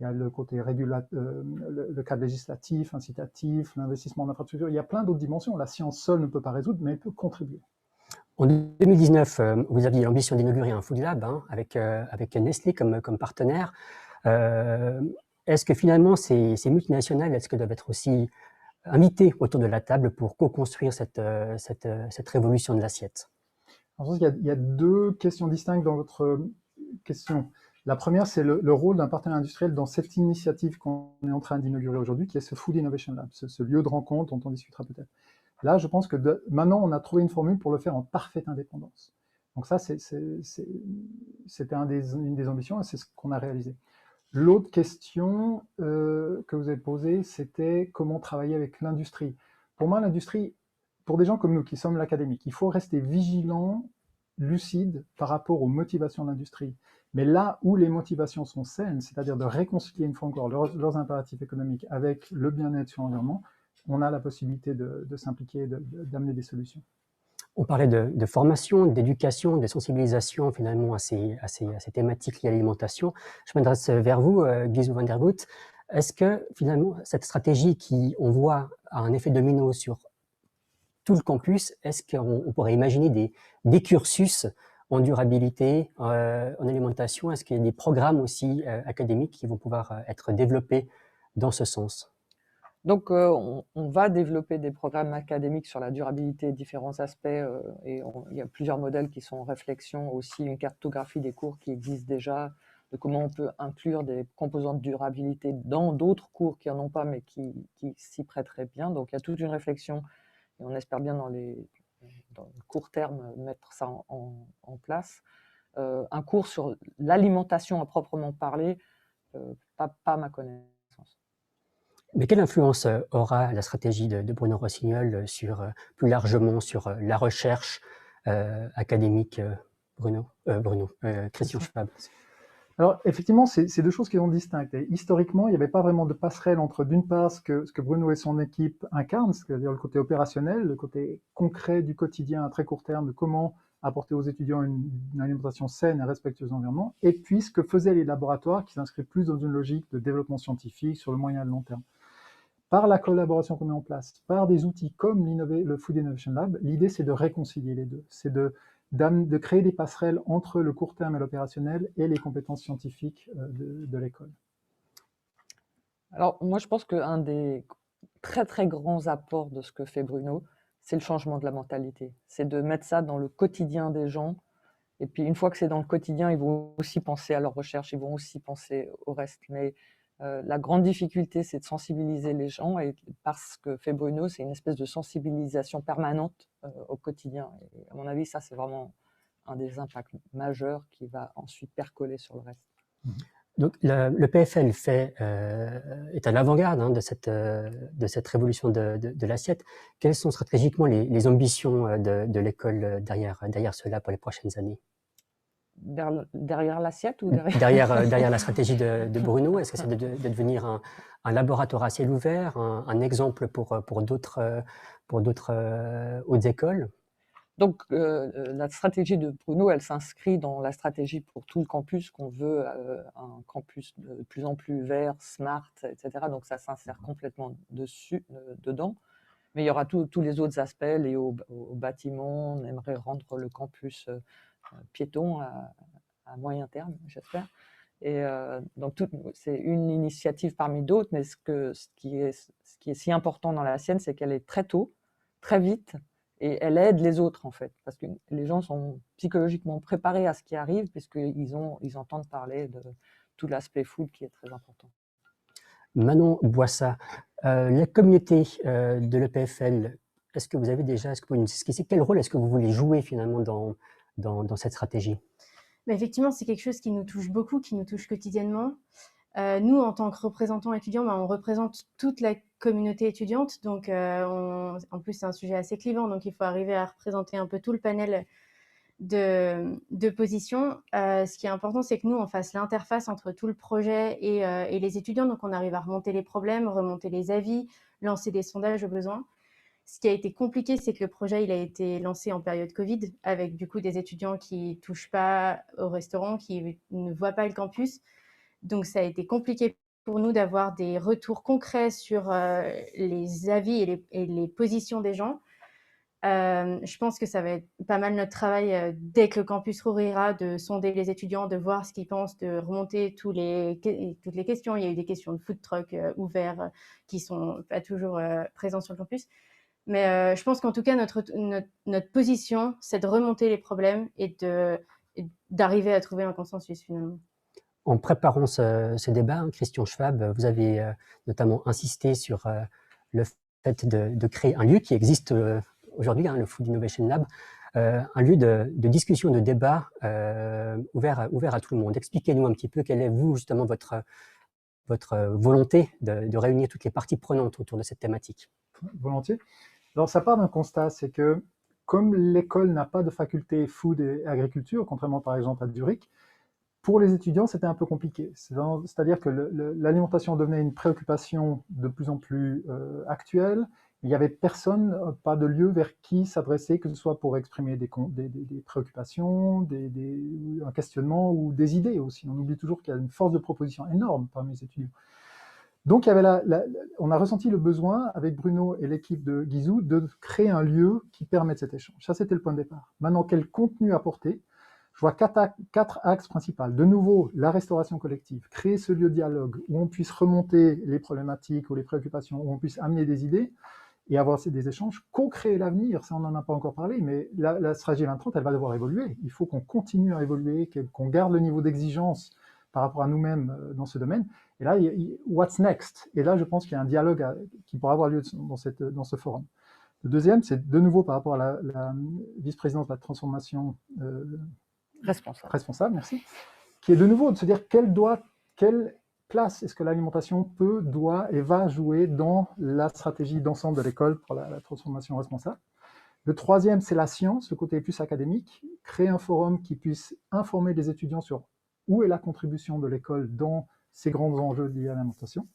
Il y a le côté le cadre législatif, incitatif, l'investissement en infrastructure. Il y a plein d'autres dimensions. La science seule ne peut pas résoudre, mais elle peut contribuer. En 2019, vous aviez l'ambition d'inaugurer un Food Lab avec Nestlé comme partenaire. Est-ce que finalement ces multinationales, est-ce qu'elles doivent être aussi invitées autour de la table pour co-construire cette révolution de l'assiette? Je pense qu'il y a 2 questions distinctes dans votre question. La première, c'est le rôle d'un partenaire industriel dans cette initiative qu'on est en train d'inaugurer aujourd'hui, qui est ce Food Innovation Lab, ce lieu de rencontre dont on discutera peut-être. Là, je pense que maintenant, on a trouvé une formule pour le faire en parfaite indépendance. Donc ça, c'était une des ambitions et c'est ce qu'on a réalisé. L'autre question que vous avez posée, c'était comment travailler avec l'industrie. Pour moi, l'industrie, pour des gens comme nous qui sommes l'académique, il faut rester vigilant, lucide par rapport aux motivations de l'industrie. Mais là où les motivations sont saines, c'est-à-dire de réconcilier une fois encore leurs impératifs économiques avec le bien-être sur l'environnement, on a la possibilité de s'impliquer, d'amener des solutions. On parlait de formation, d'éducation, de sensibilisation finalement à ces thématiques liées à l'alimentation. Je m'adresse vers vous, Guizou van der Voet. Est-ce que finalement cette stratégie qui, on voit, a un effet domino sur tout le campus, est-ce qu'on pourrait imaginer des cursus en durabilité, en alimentation? Est-ce qu'il y a des programmes aussi académiques qui vont pouvoir être développés dans ce sens? Donc, on va développer des programmes académiques sur la durabilité et différents aspects, il y a plusieurs modèles qui sont en réflexion, aussi une cartographie des cours qui existe déjà, de comment on peut inclure des composantes de durabilité dans d'autres cours qui n'en ont pas, mais qui s'y prêteraient bien. Donc, il y a toute une réflexion, et on espère bien dans le court terme mettre ça en place. Un cours sur l'alimentation à proprement parler, pas ma connaissance. Mais quelle influence aura la stratégie de Bruno Rossignol plus largement sur la recherche académique, Christian Schwab? Alors, effectivement, c'est deux choses qui sont distinctes. Et historiquement, il n'y avait pas vraiment de passerelle entre, d'une part, ce que Bruno et son équipe incarnent, c'est-à-dire le côté opérationnel, le côté concret du quotidien à très court terme, de comment apporter aux étudiants une alimentation saine et respectueuse de l'environnement, et puis ce que faisaient les laboratoires qui s'inscrivent plus dans une logique de développement scientifique sur le moyen et le long terme. Par la collaboration qu'on met en place, par des outils comme le Food Innovation Lab, l'idée c'est de réconcilier les deux, c'est de créer des passerelles entre le court terme et l'opérationnel et les compétences scientifiques de l'école. Alors, moi, je pense qu'un des très, très grands apports de ce que fait Bruno, c'est le changement de la mentalité. C'est de mettre ça dans le quotidien des gens. Et puis, une fois que c'est dans le quotidien, ils vont aussi penser à leur recherche, ils vont aussi penser au reste. Mais la grande difficulté, c'est de sensibiliser les gens. Et parce que fait Bruno, c'est une espèce de sensibilisation permanente au quotidien. Et à mon avis, ça, c'est vraiment un des impacts majeurs qui va ensuite percoler sur le reste. Donc, le PFL est à l'avant-garde de cette révolution de l'assiette. Quelles sont stratégiquement les ambitions de l'école derrière cela pour les prochaines années? Derrière l'assiette ou derrière derrière la stratégie de Bruno? Est-ce que c'est de devenir un laboratoire à ciel ouvert, un exemple pour d'autres hautes écoles? Donc, la stratégie de Bruno, elle s'inscrit dans la stratégie pour tout le campus, qu'on veut un campus de plus en plus vert, smart, etc. Donc, ça s'insère complètement dedans. Mais il y aura tous les autres aspects liés au bâtiment. On aimerait rendre le campus piéton à moyen terme, j'espère. Et donc, c'est une initiative parmi d'autres, mais ce qui est si important dans la sienne, c'est qu'elle est très tôt, très vite, et elle aide les autres, en fait, parce que les gens sont psychologiquement préparés à ce qui arrive, puisqu'ils entendent parler de tout l'aspect food qui est très important. Manon Boissa, la communauté de l'EPFL, est-ce que vous pouvez nous expliquer quel rôle est-ce que vous voulez jouer finalement dans cette stratégie? Mais effectivement, c'est quelque chose qui nous touche beaucoup, qui nous touche quotidiennement. Nous, en tant que représentants étudiants, on représente toute la communauté étudiante. Donc, en plus, c'est un sujet assez clivant. Donc, il faut arriver à représenter un peu tout le panel de positions. Ce qui est important, c'est que nous, on fasse l'interface entre tout le projet et les étudiants. Donc, on arrive à remonter les problèmes, remonter les avis, lancer des sondages au besoin. Ce qui a été compliqué, c'est que le projet il a été lancé en période Covid, avec du coup des étudiants qui ne touchent pas au restaurant, qui ne voient pas le campus. Donc, ça a été compliqué pour nous d'avoir des retours concrets sur les avis et les positions des gens. Je pense que ça va être pas mal notre travail dès que le campus rouvrira, de sonder les étudiants, de voir ce qu'ils pensent, de remonter toutes les questions. Il y a eu des questions de food truck ouverts qui sont pas toujours présents sur le campus. Mais je pense qu'en tout cas, notre position, c'est de remonter les problèmes et d'arriver à trouver un consensus finalement. En préparant ce débat, Christian Schwab, vous avez notamment insisté sur le fait de créer un lieu qui existe aujourd'hui, le Food Innovation Lab, un lieu de discussion, de débat ouvert à tout le monde. Expliquez-nous un petit peu quelle est, vous, justement, votre volonté de réunir toutes les parties prenantes autour de cette thématique. Volontiers. Alors, ça part d'un constat, c'est que comme l'école n'a pas de faculté food et agriculture, contrairement par exemple à Zurich, pour les étudiants, c'était un peu compliqué. C'est-à-dire que l'alimentation devenait une préoccupation de plus en plus actuelle. Il n'y avait personne, pas de lieu vers qui s'adresser, que ce soit pour exprimer des préoccupations, un questionnement ou des idées aussi. On oublie toujours qu'il y a une force de proposition énorme parmi les étudiants. Donc, on a ressenti le besoin, avec Bruno et l'équipe de Guizhou, de créer un lieu qui permette cet échange. Ça, c'était le point de départ. Maintenant, quel contenu apporter? Je vois quatre axes principaux. De nouveau, la restauration collective, créer ce lieu de dialogue où on puisse remonter les problématiques ou les préoccupations, où on puisse amener des idées et avoir des échanges, co-créer l'avenir, ça on n'en a pas encore parlé, mais la stratégie 2030, elle va devoir évoluer. Il faut qu'on continue à évoluer, qu'on garde le niveau d'exigence par rapport à nous-mêmes dans ce domaine. Et là, what's next? Et là, je pense qu'il y a un dialogue qui pourra avoir lieu dans ce forum. Le deuxième, c'est de nouveau par rapport à la vice-présidente de la transformation responsable, merci, qui est de nouveau de se dire quelle place est-ce que l'alimentation peut, doit et va jouer dans la stratégie d'ensemble de l'école pour la transformation responsable. Le troisième, c'est la science, le côté plus académique, créer un forum qui puisse informer les étudiants sur où est la contribution de l'école dans ces grands enjeux liés à l'alimentation.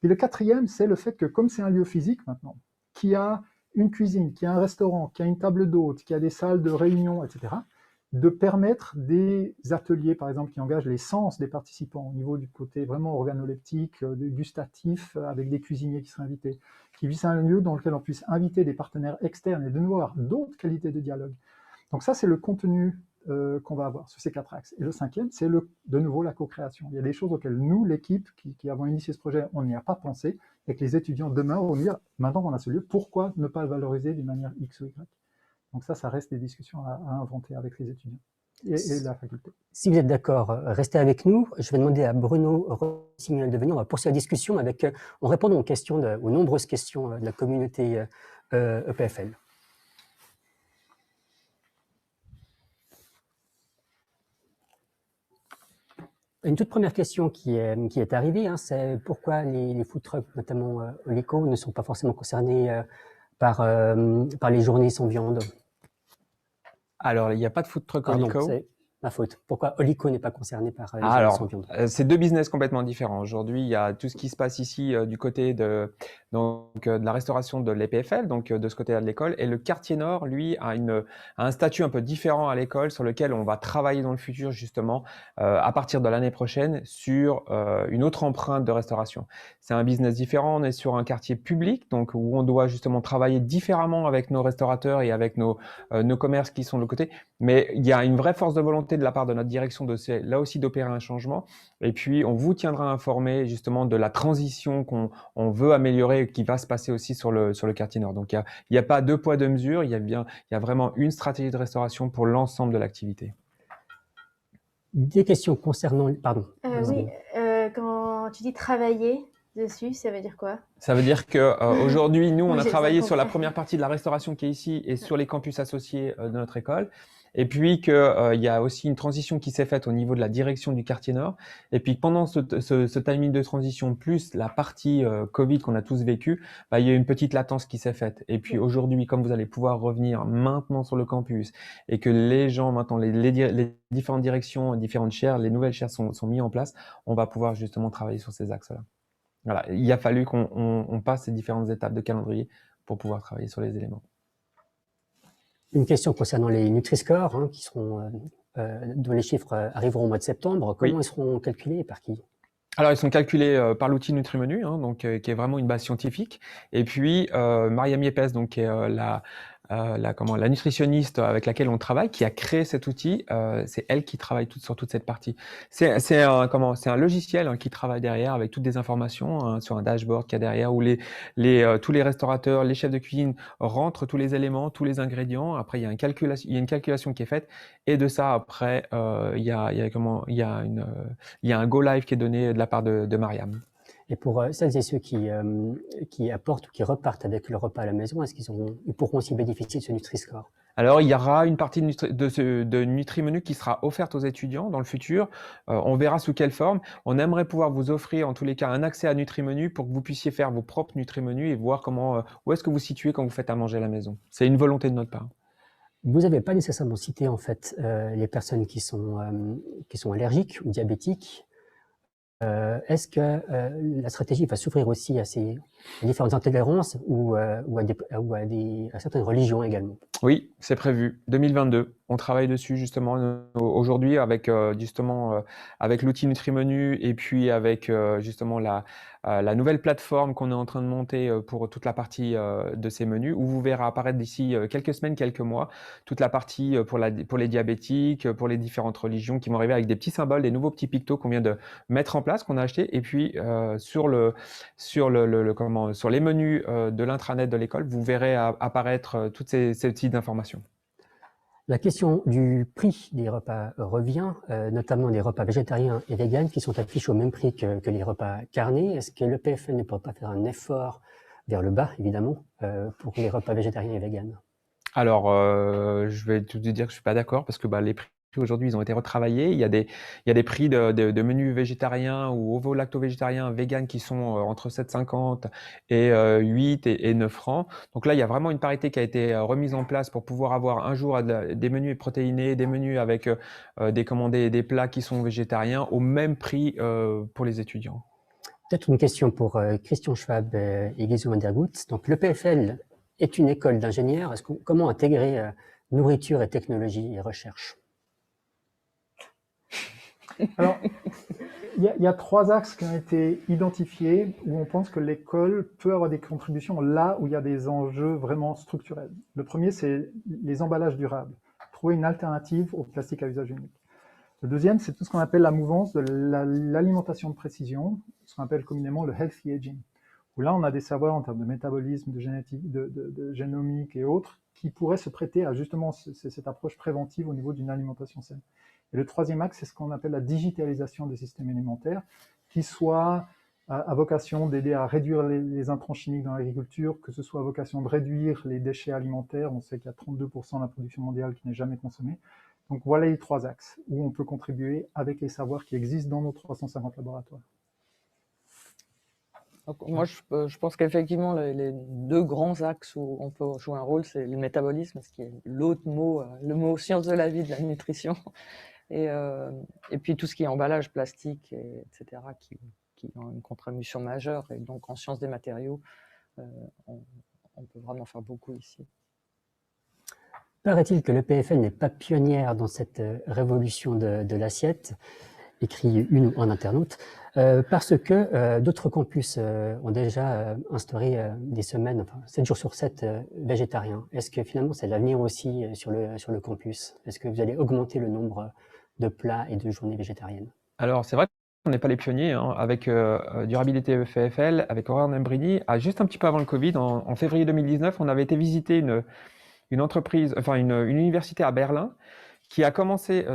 Et le quatrième, c'est le fait que comme c'est un lieu physique maintenant, qui a une cuisine, qui a un restaurant, qui a une table d'hôtes, qui a des salles de réunion, etc., de permettre des ateliers, par exemple, qui engagent les sens des participants au niveau du côté vraiment organoleptique, gustatif, avec des cuisiniers qui seraient invités, qui vise un lieu dans lequel on puisse inviter des partenaires externes et de nouveau avoir d'autres qualités de dialogue. Donc ça, c'est le contenu qu'on va avoir sur ces quatre axes. Et le cinquième, c'est de nouveau la co-création. Il y a des choses auxquelles nous, l'équipe qui avons initié ce projet, on n'y a pas pensé, et que les étudiants demain vont dire, maintenant qu'on a ce lieu, pourquoi ne pas le valoriser d'une manière X ou Y? Donc ça reste des discussions à inventer avec les étudiants et la faculté. Si vous êtes d'accord, restez avec nous. Je vais demander à Bruno Signol de venir. On va poursuivre la discussion en répondant aux nombreuses questions de la communauté EPFL. Une toute première question qui est arrivée, c'est pourquoi les food trucks, notamment Olico, ne sont pas forcément concernés par les journées sans viande. Alors, il n'y a pas de food truck Pardon, Olico. c'est ma faute. Pourquoi Olico n'est pas concerné par les journées Alors, sans viande? c'est deux business complètement différents. Aujourd'hui, il y a tout ce qui se passe ici du côté de la restauration de l'EPFL, donc de ce côté-là de l'école. Et le quartier nord, lui, a un statut un peu différent à l'école sur lequel on va travailler dans le futur, justement, à partir de l'année prochaine, sur une autre empreinte de restauration. C'est un business différent. On est sur un quartier public, donc où on doit justement travailler différemment avec nos restaurateurs et avec nos commerces qui sont de l'autre côté. Mais il y a une vraie force de volonté de la part de notre direction là aussi d'opérer un changement. Et puis, on vous tiendra informé justement de la transition qu'on veut améliorer et qui va se passer aussi sur le quartier nord. Donc, il n'y a pas deux poids, deux mesures. Il y a vraiment une stratégie de restauration pour l'ensemble de l'activité. Des questions concernant... Pardon. Oui, quand tu dis travailler dessus, ça veut dire quoi? Ça veut dire qu'aujourd'hui, nous, on a J'ai travaillé pas sur la compris. première partie de la restauration qui est ici et sur les campus associés de notre école. Et puis il y a aussi une transition qui s'est faite au niveau de la direction du quartier nord. Et puis pendant ce timing de transition, plus la partie Covid qu'on a tous vécu, il y a une petite latence qui s'est faite. Et puis aujourd'hui, comme vous allez pouvoir revenir maintenant sur le campus et que les gens, maintenant, les différentes directions, différentes chaires, les nouvelles chaires sont mises en place, on va pouvoir justement travailler sur ces axes-là. Voilà, il a fallu qu'on passe ces différentes étapes de calendrier pour pouvoir travailler sur les éléments. Une question concernant les Nutri-Score, dont les chiffres arriveront au mois de septembre. Comment ils seront calculés et par qui? Alors, ils sont calculés par l'outil NutriMenu, qui est vraiment une base scientifique. Et puis, Mariam Yepes, qui est la nutritionniste avec laquelle on travaille, qui a créé cet outil, c'est elle qui travaille sur toute cette partie. C'est un logiciel qui travaille derrière avec toutes des informations sur un dashboard qu'il y a derrière où tous les restaurateurs, les chefs de cuisine rentrent tous les éléments, tous les ingrédients. Après, il y a une calculation qui est faite et de ça après il y a un go live qui est donné de la part de Mariam. Et pour celles et ceux qui apportent ou qui repartent avec le repas à la maison, est-ce qu'ils pourront aussi bénéficier de ce Nutri-Score? Alors, il y aura une partie de NutriMenu qui sera offerte aux étudiants dans le futur. On verra sous quelle forme. On aimerait pouvoir vous offrir, en tous les cas, un accès à NutriMenu pour que vous puissiez faire vos propres NutriMenu et voir où est-ce que vous situez quand vous faites à manger à la maison. C'est une volonté de notre part. Vous n'avez pas nécessairement cité, en fait, les personnes qui sont allergiques ou diabétiques. Est-ce que la stratégie va s'ouvrir aussi à ces différentes intolérances ou à certaines religions également? Oui, c'est prévu. 2022. On travaille dessus justement aujourd'hui avec avec l'outil NutriMenu et puis avec justement la nouvelle plateforme qu'on est en train de monter pour toute la partie de ces menus, où vous verrez apparaître d'ici quelques semaines, quelques mois, toute la partie pour les diabétiques, pour les différentes religions, qui vont arriver avec des petits symboles, des nouveaux petits pictos qu'on vient de mettre en place, qu'on a acheté, et puis sur les menus de l'intranet de l'école, vous verrez apparaître toutes ces types d'informations. La question du prix des repas revient, notamment les repas végétariens et véganes qui sont affichés au même prix que les repas carnés. Est-ce que le PFL ne peut pas faire un effort vers le bas, évidemment, pour les repas végétariens et véganes? Alors, je vais tout de dire que je suis pas d'accord parce que les prix aujourd'hui, ils ont été retravaillés. Il y a des prix de menus végétariens ou ovo-lacto-végétariens, véganes qui sont entre 7,50 et 8 et 9 francs. Donc là, il y a vraiment une parité qui a été remise en place pour pouvoir avoir un jour des menus protéinés, des menus avec des plats qui sont végétariens au même prix pour les étudiants. Peut-être une question pour Christian Schwab et Guizou van der Gout. Donc, le PFL est une école d'ingénieurs. Comment intégrer nourriture et technologie et recherche? Alors, il y a 3 axes qui ont été identifiés où on pense que l'école peut avoir des contributions là où il y a des enjeux vraiment structurels. Le premier, c'est les emballages durables. Trouver une alternative au plastique à usage unique. Le deuxième, c'est tout ce qu'on appelle la mouvance de l'alimentation de précision, ce qu'on appelle communément le healthy aging, où là, on a des savoirs en termes de métabolisme, de génétique, de génomique et autres, qui pourraient se prêter à justement cette approche préventive au niveau d'une alimentation saine. Et le troisième axe, c'est ce qu'on appelle la digitalisation des systèmes alimentaires, qui soit à vocation d'aider à réduire les intrants chimiques dans l'agriculture, que ce soit à vocation de réduire les déchets alimentaires. On sait qu'il y a 32% de la production mondiale qui n'est jamais consommée. Donc voilà les 3 axes où on peut contribuer avec les savoirs qui existent dans nos 350 laboratoires. Donc, moi, je pense qu'effectivement, les 2 grands axes où on peut jouer un rôle, c'est le métabolisme, ce qui est l'autre mot, le mot science de la vie, de la nutrition, et puis tout ce qui est emballage plastique, etc., qui ont une contribution majeure. Et donc, en sciences des matériaux, on peut vraiment faire beaucoup ici. Paraît-il que le PFL n'est pas pionnière dans cette révolution de l'assiette, écrit un internaute, parce que d'autres campus ont déjà instauré des semaines, enfin 7 jours sur 7 végétariens. Est-ce que finalement c'est l'avenir aussi sur le campus? Est-ce que vous allez augmenter le nombre de plats et de journées végétariennes? Alors, c'est vrai qu'on n'est pas les pionniers, hein, avec Durabilité PFL, avec Aurore Nembrini. Juste un petit peu avant le Covid, en février 2019, on avait été visiter une entreprise, enfin une université à Berlin, qui a commencé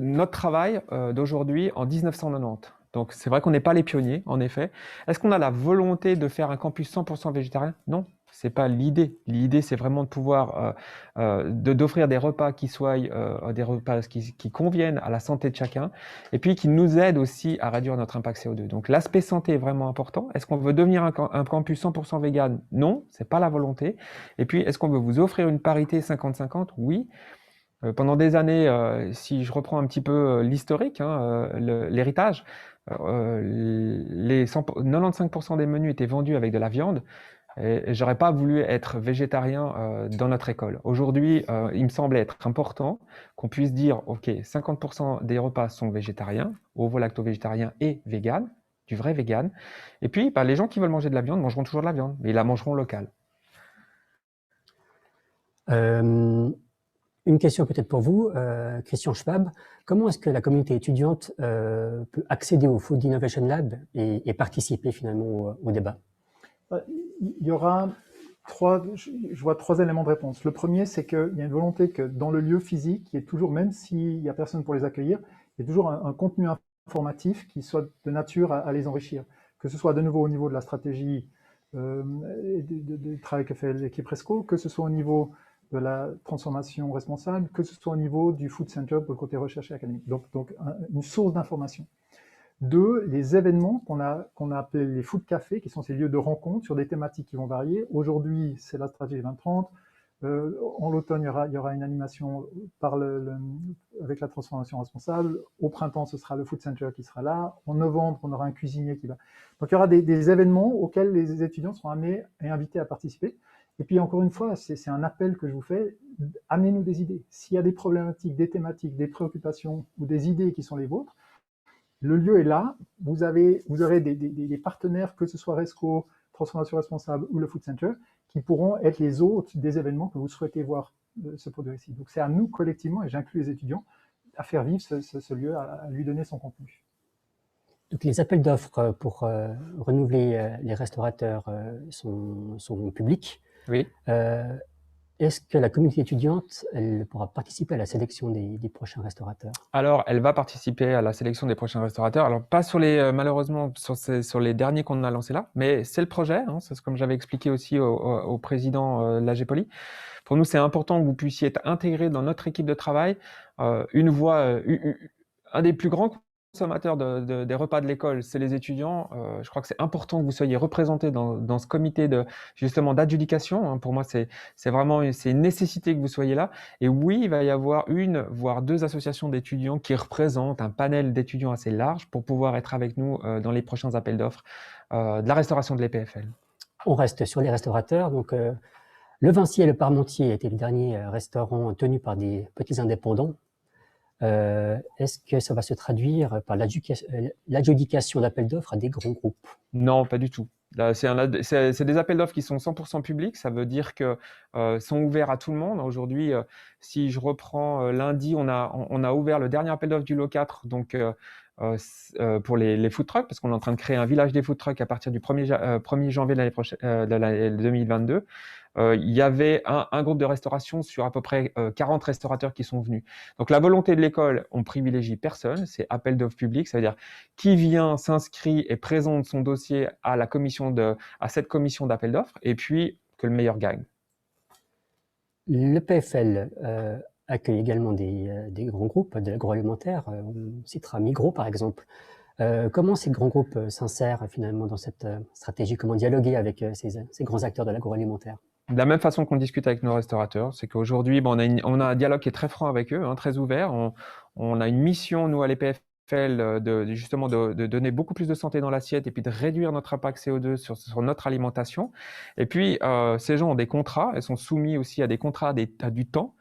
notre travail d'aujourd'hui en 1990. Donc c'est vrai qu'on n'est pas les pionniers, en effet. Est-ce qu'on a la volonté de faire un campus 100% végétarien? Non, c'est pas l'idée. L'idée, c'est vraiment de pouvoir d'offrir des repas qui soient des repas qui conviennent à la santé de chacun, et puis qui nous aident aussi à réduire notre impact CO2. Donc l'aspect santé est vraiment important. Est-ce qu'on veut devenir un campus 100% vegan? Non, c'est pas la volonté. Et puis, est-ce qu'on veut vous offrir une parité 50-50? Oui. Pendant des années, si je reprends un petit peu l'historique, hein, l'héritage, 95% des menus étaient vendus avec de la viande, et j'aurais pas voulu être végétarien dans notre école. Aujourd'hui, il me semble être important qu'on puisse dire, ok, 50% des repas sont végétariens, ovo-lacto-végétariens et vegan, du vrai vegan, et puis les gens qui veulent manger de la viande mangeront toujours de la viande, mais ils la mangeront locale. Une question peut-être pour vous, Christian Schwab. Comment est-ce que la communauté étudiante peut accéder au Food Innovation Lab et participer finalement au débat? Il y aura je vois 3 éléments de réponse. Le premier, c'est qu'il y a une volonté que dans le lieu physique, il y ait toujours, même s'il n'y a personne pour les accueillir, il y ait toujours un contenu informatif qui soit de nature à les enrichir. Que ce soit de nouveau au niveau de la stratégie du travail que fait l'équipe Resco, que ce soit au niveau de la transformation responsable, que ce soit au niveau du Food Center pour le côté recherche et académique. Donc une source d'information. 2, les événements qu'on a appelés les food cafés, qui sont ces lieux de rencontre sur des thématiques qui vont varier. Aujourd'hui, c'est la stratégie 2030. En l'automne, il y aura une animation avec la transformation responsable. Au printemps, ce sera le Food Center qui sera là. En novembre, on aura un cuisinier qui va. Donc, il y aura des événements auxquels les étudiants seront amenés et invités à participer. Et puis, encore une fois, c'est un appel que je vous fais. amenez-nous des idées. S'il y a des problématiques, des thématiques, des préoccupations ou des idées qui sont les vôtres, le lieu est là. Vous aurez des partenaires, que ce soit Resco, Transformation Responsable ou le Food Center, qui pourront être les hôtes des événements que vous souhaitez voir se produire ici. Donc c'est à nous collectivement, et j'inclus les étudiants, à faire vivre ce lieu, à lui donner son contenu. Donc, les appels d'offres pour renouveler les restaurateurs sont publics. Oui. Est-ce que la communauté étudiante, elle pourra participer à la sélection des prochains restaurateurs? Alors, elle va participer à la sélection des prochains restaurateurs. Alors, pas sur malheureusement, sur les derniers qu'on a lancés là, mais c'est le projet. Hein, c'est comme j'avais expliqué aussi au président de l'AGPOLI. Pour nous, c'est important que vous puissiez être intégré dans notre équipe de travail. Une voix, un des plus grands consommateurs des repas de l'école, c'est les étudiants. Je crois que c'est important que vous soyez représentés dans ce comité justement d'adjudication. Hein. Pour moi, c'est une nécessité que vous soyez là. Et oui, il va y avoir voire deux associations d'étudiants qui représentent un panel d'étudiants assez large pour pouvoir être avec nous dans les prochains appels d'offres de la restauration de l'EPFL. On reste sur les restaurateurs. Donc, le Vinci et le Parmentier étaient les derniers restaurants tenus par des petits indépendants. Est-ce que ça va se traduire par l'adjudication d'appels d'offres à des grands groupes? Non, pas du tout. C'est des appels d'offres qui sont 100% publics. Ça veut dire que sont ouverts à tout le monde. Aujourd'hui, si je reprends lundi, on a ouvert le dernier appel d'offres du lot 4, donc pour les food trucks, parce qu'on est en train de créer un village des food trucks à partir du 1er janvier de l'année prochaine, de l'année 2022. Il y avait un groupe de restauration sur à peu près 40 restaurateurs qui sont venus. Donc la volonté de l'école, on privilégie personne, c'est appel d'offres public, ça veut dire qui vient, s'inscrit et présente son dossier à cette commission d'appel d'offres, et puis que le meilleur gagne. Le PFL accueille également des grands groupes de l'agroalimentaire. On citera Migros par exemple. Comment ces grands groupes s'insèrent finalement dans cette stratégie? Comment dialoguer avec ces grands acteurs de l'agroalimentaire? De la même façon qu'on discute avec nos restaurateurs, c'est qu'aujourd'hui, on a un dialogue qui est très franc avec eux, hein, très ouvert. On a une mission, nous, à l'EPFL, justement de donner beaucoup plus de santé dans l'assiette et puis de réduire notre impact CO2 sur notre alimentation. Et puis, ces gens ont des contrats, elles sont soumis aussi à des contrats, à du temps.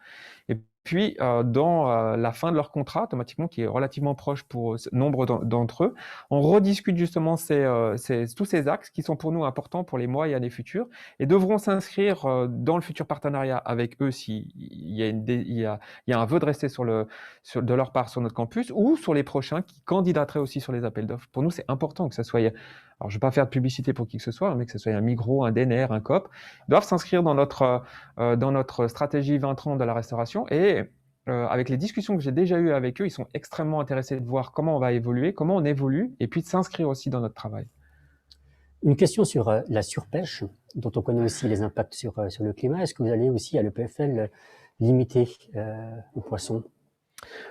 Et puis, dans la fin de leur contrat, automatiquement, qui est relativement proche pour nombre d'entre eux, on rediscute justement tous ces axes qui sont pour nous importants pour les mois et années futures et devront s'inscrire dans le futur partenariat avec eux s'il y a un vœu de rester de leur part sur notre campus ou sur les prochains qui candidateraient aussi sur les appels d'offres. Pour nous, c'est important que ça soit... Alors, je ne vais pas faire de publicité pour qui que ce soit, mais que ce soit un Migros, un Denner, un Coop, doivent s'inscrire dans notre stratégie 2030 de la restauration. Et avec les discussions que j'ai déjà eues avec eux, ils sont extrêmement intéressés de voir comment on va évoluer, comment on évolue, et puis de s'inscrire aussi dans notre travail. Une question sur la surpêche, dont on connaît aussi les impacts sur le climat. Est-ce que vous allez aussi à l'EPFL limiter aux poissons?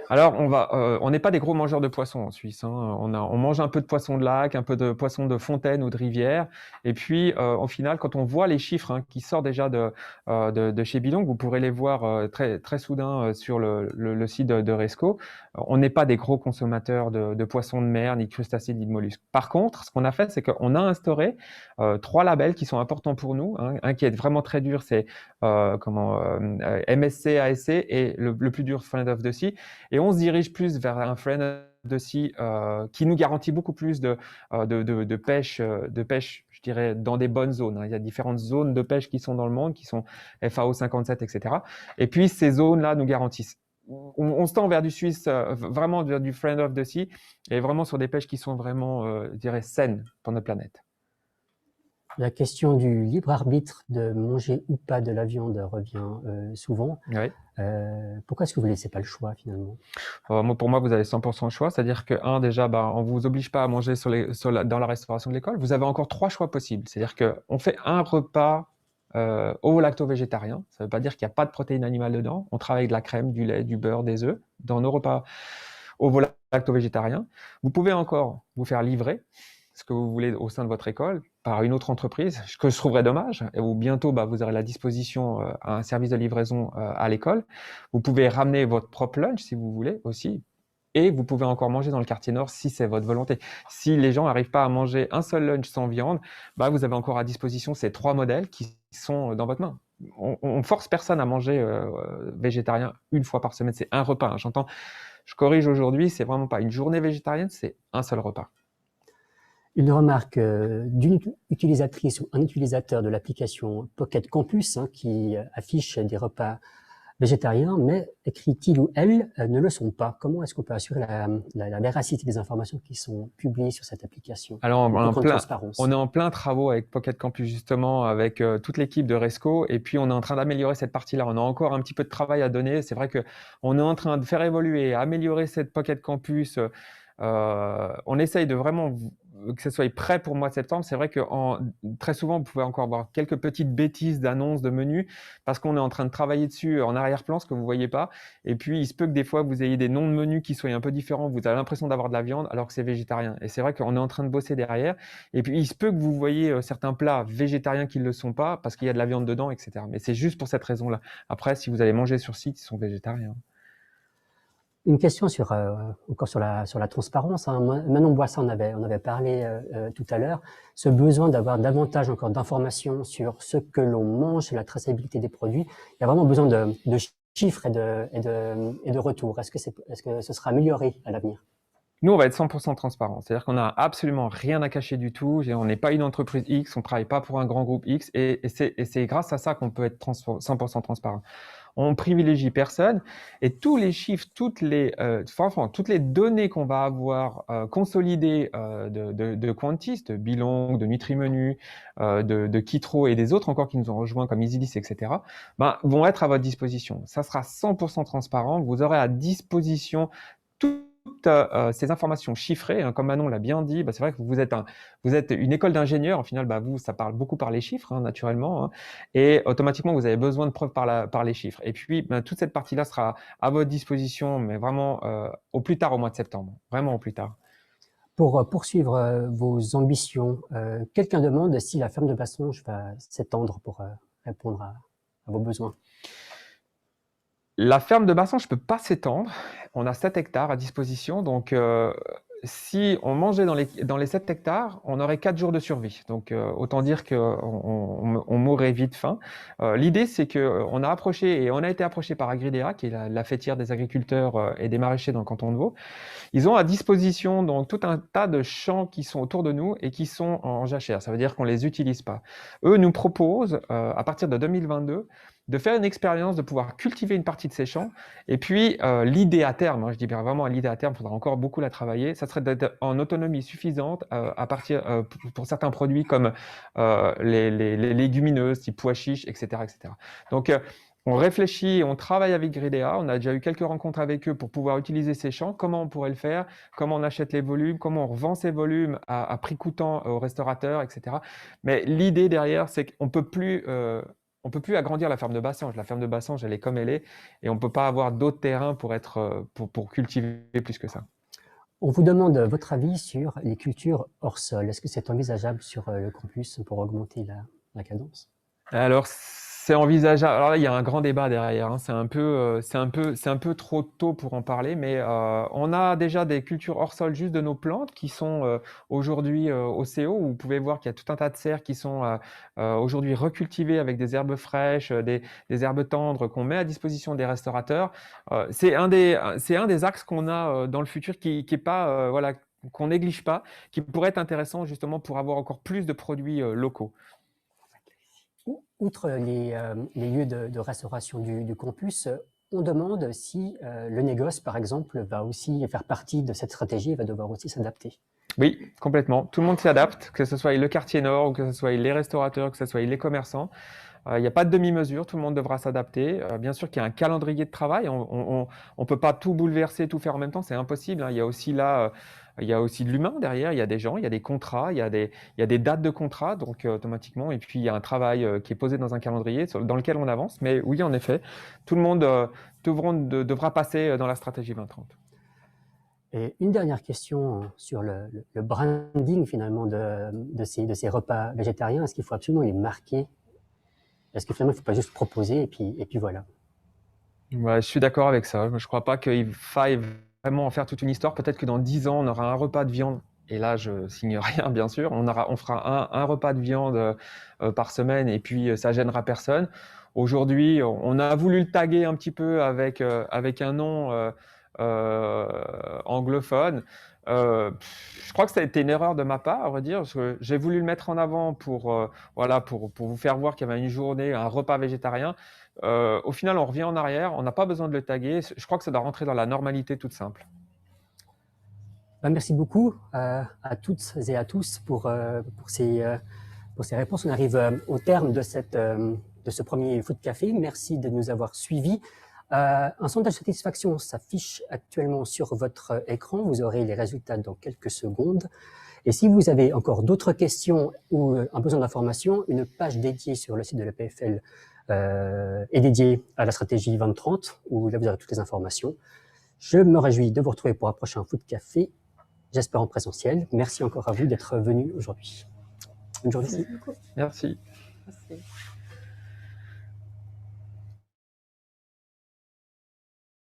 Alors, on n'est pas des gros mangeurs de poissons en Suisse. Hein. On mange un peu de poissons de lac, un peu de poissons de fontaine ou de rivière. Et puis, au final, quand on voit les chiffres qui sortent déjà de chez Bidon, vous pourrez les voir très, très soudain sur le site de Resco, on n'est pas des gros consommateurs de poissons de mer, ni de crustacés, ni de mollusques. Par contre, ce qu'on a fait, c'est qu'on a instauré 3 labels qui sont importants pour nous. Hein. Un qui est vraiment très dur, c'est MSC, ASC, et le plus dur, Friend of the Sea. Et on se dirige plus vers un Friend of the Sea qui nous garantit beaucoup plus de pêche, je dirais, dans des bonnes zones. Hein. Il y a différentes zones de pêche qui sont dans le monde, qui sont FAO 57, etc. Et puis, ces zones-là nous garantissent. On se tend vers du Suisse, vraiment vers du Friend of the Sea, et vraiment sur des pêches qui sont vraiment, je dirais, saines pour notre planète. La question du libre arbitre de manger ou pas de la viande revient souvent. Oui. Pourquoi est-ce que vous ne laissez pas le choix finalement? Pour moi, vous avez 100% de choix. C'est-à-dire que, déjà, on ne vous oblige pas à manger dans la restauration de l'école. Vous avez encore 3 choix possibles. C'est-à-dire qu'on fait un repas ovo-lacto-végétarien. Ça ne veut pas dire qu'il n'y a pas de protéines animales dedans. On travaille avec de la crème, du lait, du beurre, des œufs dans nos repas ovo-lacto-végétariens. Vous pouvez encore vous faire livrer ce que vous voulez au sein de votre école par une autre entreprise, ce que je trouverais dommage, et où bientôt vous aurez la disposition à un service de livraison à l'école. Vous pouvez ramener votre propre lunch si vous voulez aussi, et vous pouvez encore manger dans le quartier nord si c'est votre volonté. Si les gens n'arrivent pas à manger un seul lunch sans viande, vous avez encore à disposition ces 3 modèles qui sont dans votre main. on force personne à manger végétarien une fois par semaine. C'est un repas, hein. J'entends, je corrige aujourd'hui, c'est vraiment pas une journée végétarienne, c'est un seul repas. Une remarque d'une utilisatrice ou un utilisateur de l'application Pocket Campus qui affiche des repas végétariens, mais écrit-il ou elle ne le sont pas. Comment est-ce qu'on peut assurer la véracité des informations qui sont publiées sur cette application? Alors, Transparence. on est en plein travaux avec Pocket Campus, justement, avec toute l'équipe de Resco, et puis on est en train d'améliorer cette partie-là. On a encore un petit peu de travail à donner. C'est vrai qu'on est en train de faire évoluer, améliorer cette Pocket Campus. On essaye de vraiment que ce soit prêt pour le mois de septembre. C'est vrai que très souvent, vous pouvez encore voir quelques petites bêtises d'annonces, de menus, parce qu'on est en train de travailler dessus en arrière-plan, ce que vous ne voyez pas. Et puis, il se peut que des fois, vous ayez des noms de menus qui soient un peu différents. Vous avez l'impression d'avoir de la viande alors que c'est végétarien. Et c'est vrai qu'on est en train de bosser derrière. Et puis, il se peut que vous voyez certains plats végétariens qui ne le sont pas parce qu'il y a de la viande dedans, etc. Mais c'est juste pour cette raison-là. Après, si vous allez manger sur site, ils sont végétariens. Une question encore sur la transparence. Manon Boissin on avait parlé tout à l'heure. Ce besoin d'avoir davantage encore d'informations sur ce que l'on mange, la traçabilité des produits. Il y a vraiment besoin de chiffres et de retours. Est-ce que ce sera amélioré à l'avenir? Nous, on va être 100% transparent. C'est-à-dire qu'on n'a absolument rien à cacher du tout. On n'est pas une entreprise X, on ne travaille pas pour un grand groupe X. Et c'est grâce à ça qu'on peut être 100% transparent. On privilégie personne et tous les chiffres, toutes les données qu'on va avoir consolidées de Quantis, de Bilong, de NutriMenu, de Kitro et des autres encore qui nous ont rejoints comme EasyList, etc., vont être à votre disposition. Ça sera 100% transparent. Vous aurez à disposition toutes ces informations chiffrées, hein, comme Manon l'a bien dit. C'est vrai que vous êtes une école d'ingénieurs. En final, vous, ça parle beaucoup par les chiffres, hein, naturellement, hein, et automatiquement, vous avez besoin de preuves par les chiffres. Et puis, toute cette partie-là sera à votre disposition, mais vraiment au plus tard au mois de septembre, vraiment au plus tard. Pour poursuivre vos ambitions, quelqu'un demande si la ferme de Bassonge va s'étendre pour répondre à vos besoins. La ferme de Bassonge ne peut pas s'étendre. On a 7 hectares à disposition. Donc, si on mangeait dans les 7 hectares, on aurait 4 jours de survie. Donc, autant dire qu'on mourrait vite faim. L'idée, c'est qu'on a approché, et on a été approché par Agridea, qui est la fêtière des agriculteurs et des maraîchers dans le canton de Vaud. Ils ont à disposition donc tout un tas de champs qui sont autour de nous et qui sont en jachère. Ça veut dire qu'on ne les utilise pas. Eux nous proposent, à partir de 2022, de faire une expérience, de pouvoir cultiver une partie de ces champs. Et puis, l'idée à terme, je dis bien vraiment l'idée à terme, il faudra encore beaucoup la travailler, ça serait d'être en autonomie suffisante pour certains produits comme les légumineuses, type pois chiches, etc. etc. Donc, on réfléchit, on travaille avec Gridea, on a déjà eu quelques rencontres avec eux pour pouvoir utiliser ces champs, comment on pourrait le faire, comment on achète les volumes, comment on revend ces volumes à prix coûtant aux restaurateurs, etc. Mais l'idée derrière, c'est qu'on ne peut plus agrandir la ferme de Bassonge. La ferme de Bassonge, elle est comme elle est, et on ne peut pas avoir d'autres terrains pour cultiver plus que ça. On vous demande votre avis sur les cultures hors sol. Est-ce que c'est envisageable sur le campus pour augmenter la cadence? Alors, c'est envisageable. Alors là, il y a un grand débat derrière, hein. C'est un peu trop tôt pour en parler, mais on a déjà des cultures hors sol juste de nos plantes qui sont aujourd'hui au CO, où vous pouvez voir qu'il y a tout un tas de serres qui sont aujourd'hui recultivées avec des herbes fraîches, des herbes tendres qu'on met à disposition des restaurateurs. C'est un des axes qu'on a dans le futur qui est pas qu'on néglige pas, qui pourrait être intéressant justement pour avoir encore plus de produits locaux. Outre les lieux de restauration du campus, on demande si le négoce, par exemple, va aussi faire partie de cette stratégie et va devoir aussi s'adapter. Oui, complètement. Tout le monde s'adapte, que ce soit le quartier nord, ou que ce soit les restaurateurs, que ce soit les commerçants. Il n'y a pas de demi-mesure, tout le monde devra s'adapter. Bien sûr qu'il y a un calendrier de travail, on ne peut pas tout bouleverser, tout faire en même temps, c'est impossible, hein. Il y a aussi de l'humain derrière, il y a des gens, il y a des contrats, il y a des dates de contrat, donc automatiquement, et puis il y a un travail qui est posé dans un calendrier dans lequel on avance. Mais oui, en effet, tout le monde devra passer dans la stratégie 2030. Et une dernière question sur le branding finalement de ces repas végétariens. Est-ce qu'il faut absolument les marquer? Est-ce que finalement il ne faut pas juste proposer et puis voilà? Ouais, je suis d'accord avec ça. Je ne crois pas qu'il faille vraiment en faire toute une histoire. Peut-être que dans 10 ans, on aura un repas de viande et là je signe rien bien sûr, on fera un repas de viande par semaine et puis ça gênera personne. Aujourd'hui, on a voulu le taguer un petit peu avec un nom anglophone. Je crois que ça a été une erreur de ma part, à vrai dire, parce que j'ai voulu le mettre en avant voilà, pour vous faire voir qu'il y avait une journée, un repas végétarien. Au final, on revient en arrière, on n'a pas besoin de le taguer. Je crois que ça doit rentrer dans la normalité toute simple. Merci beaucoup à toutes et à tous pour ces réponses. On arrive au terme de ce premier Food Café. Merci de nous avoir suivis. Un sondage de satisfaction s'affiche actuellement sur votre écran. Vous aurez les résultats dans quelques secondes. Et si vous avez encore d'autres questions ou un besoin d'information, une page dédiée sur le site de l'EPFL est dédiée à la stratégie 2030, où là vous aurez toutes les informations. Je me réjouis de vous retrouver pour un prochain Food Café, j'espère en présentiel. Merci encore à vous d'être venus aujourd'hui. Bonne journée. Merci. Merci.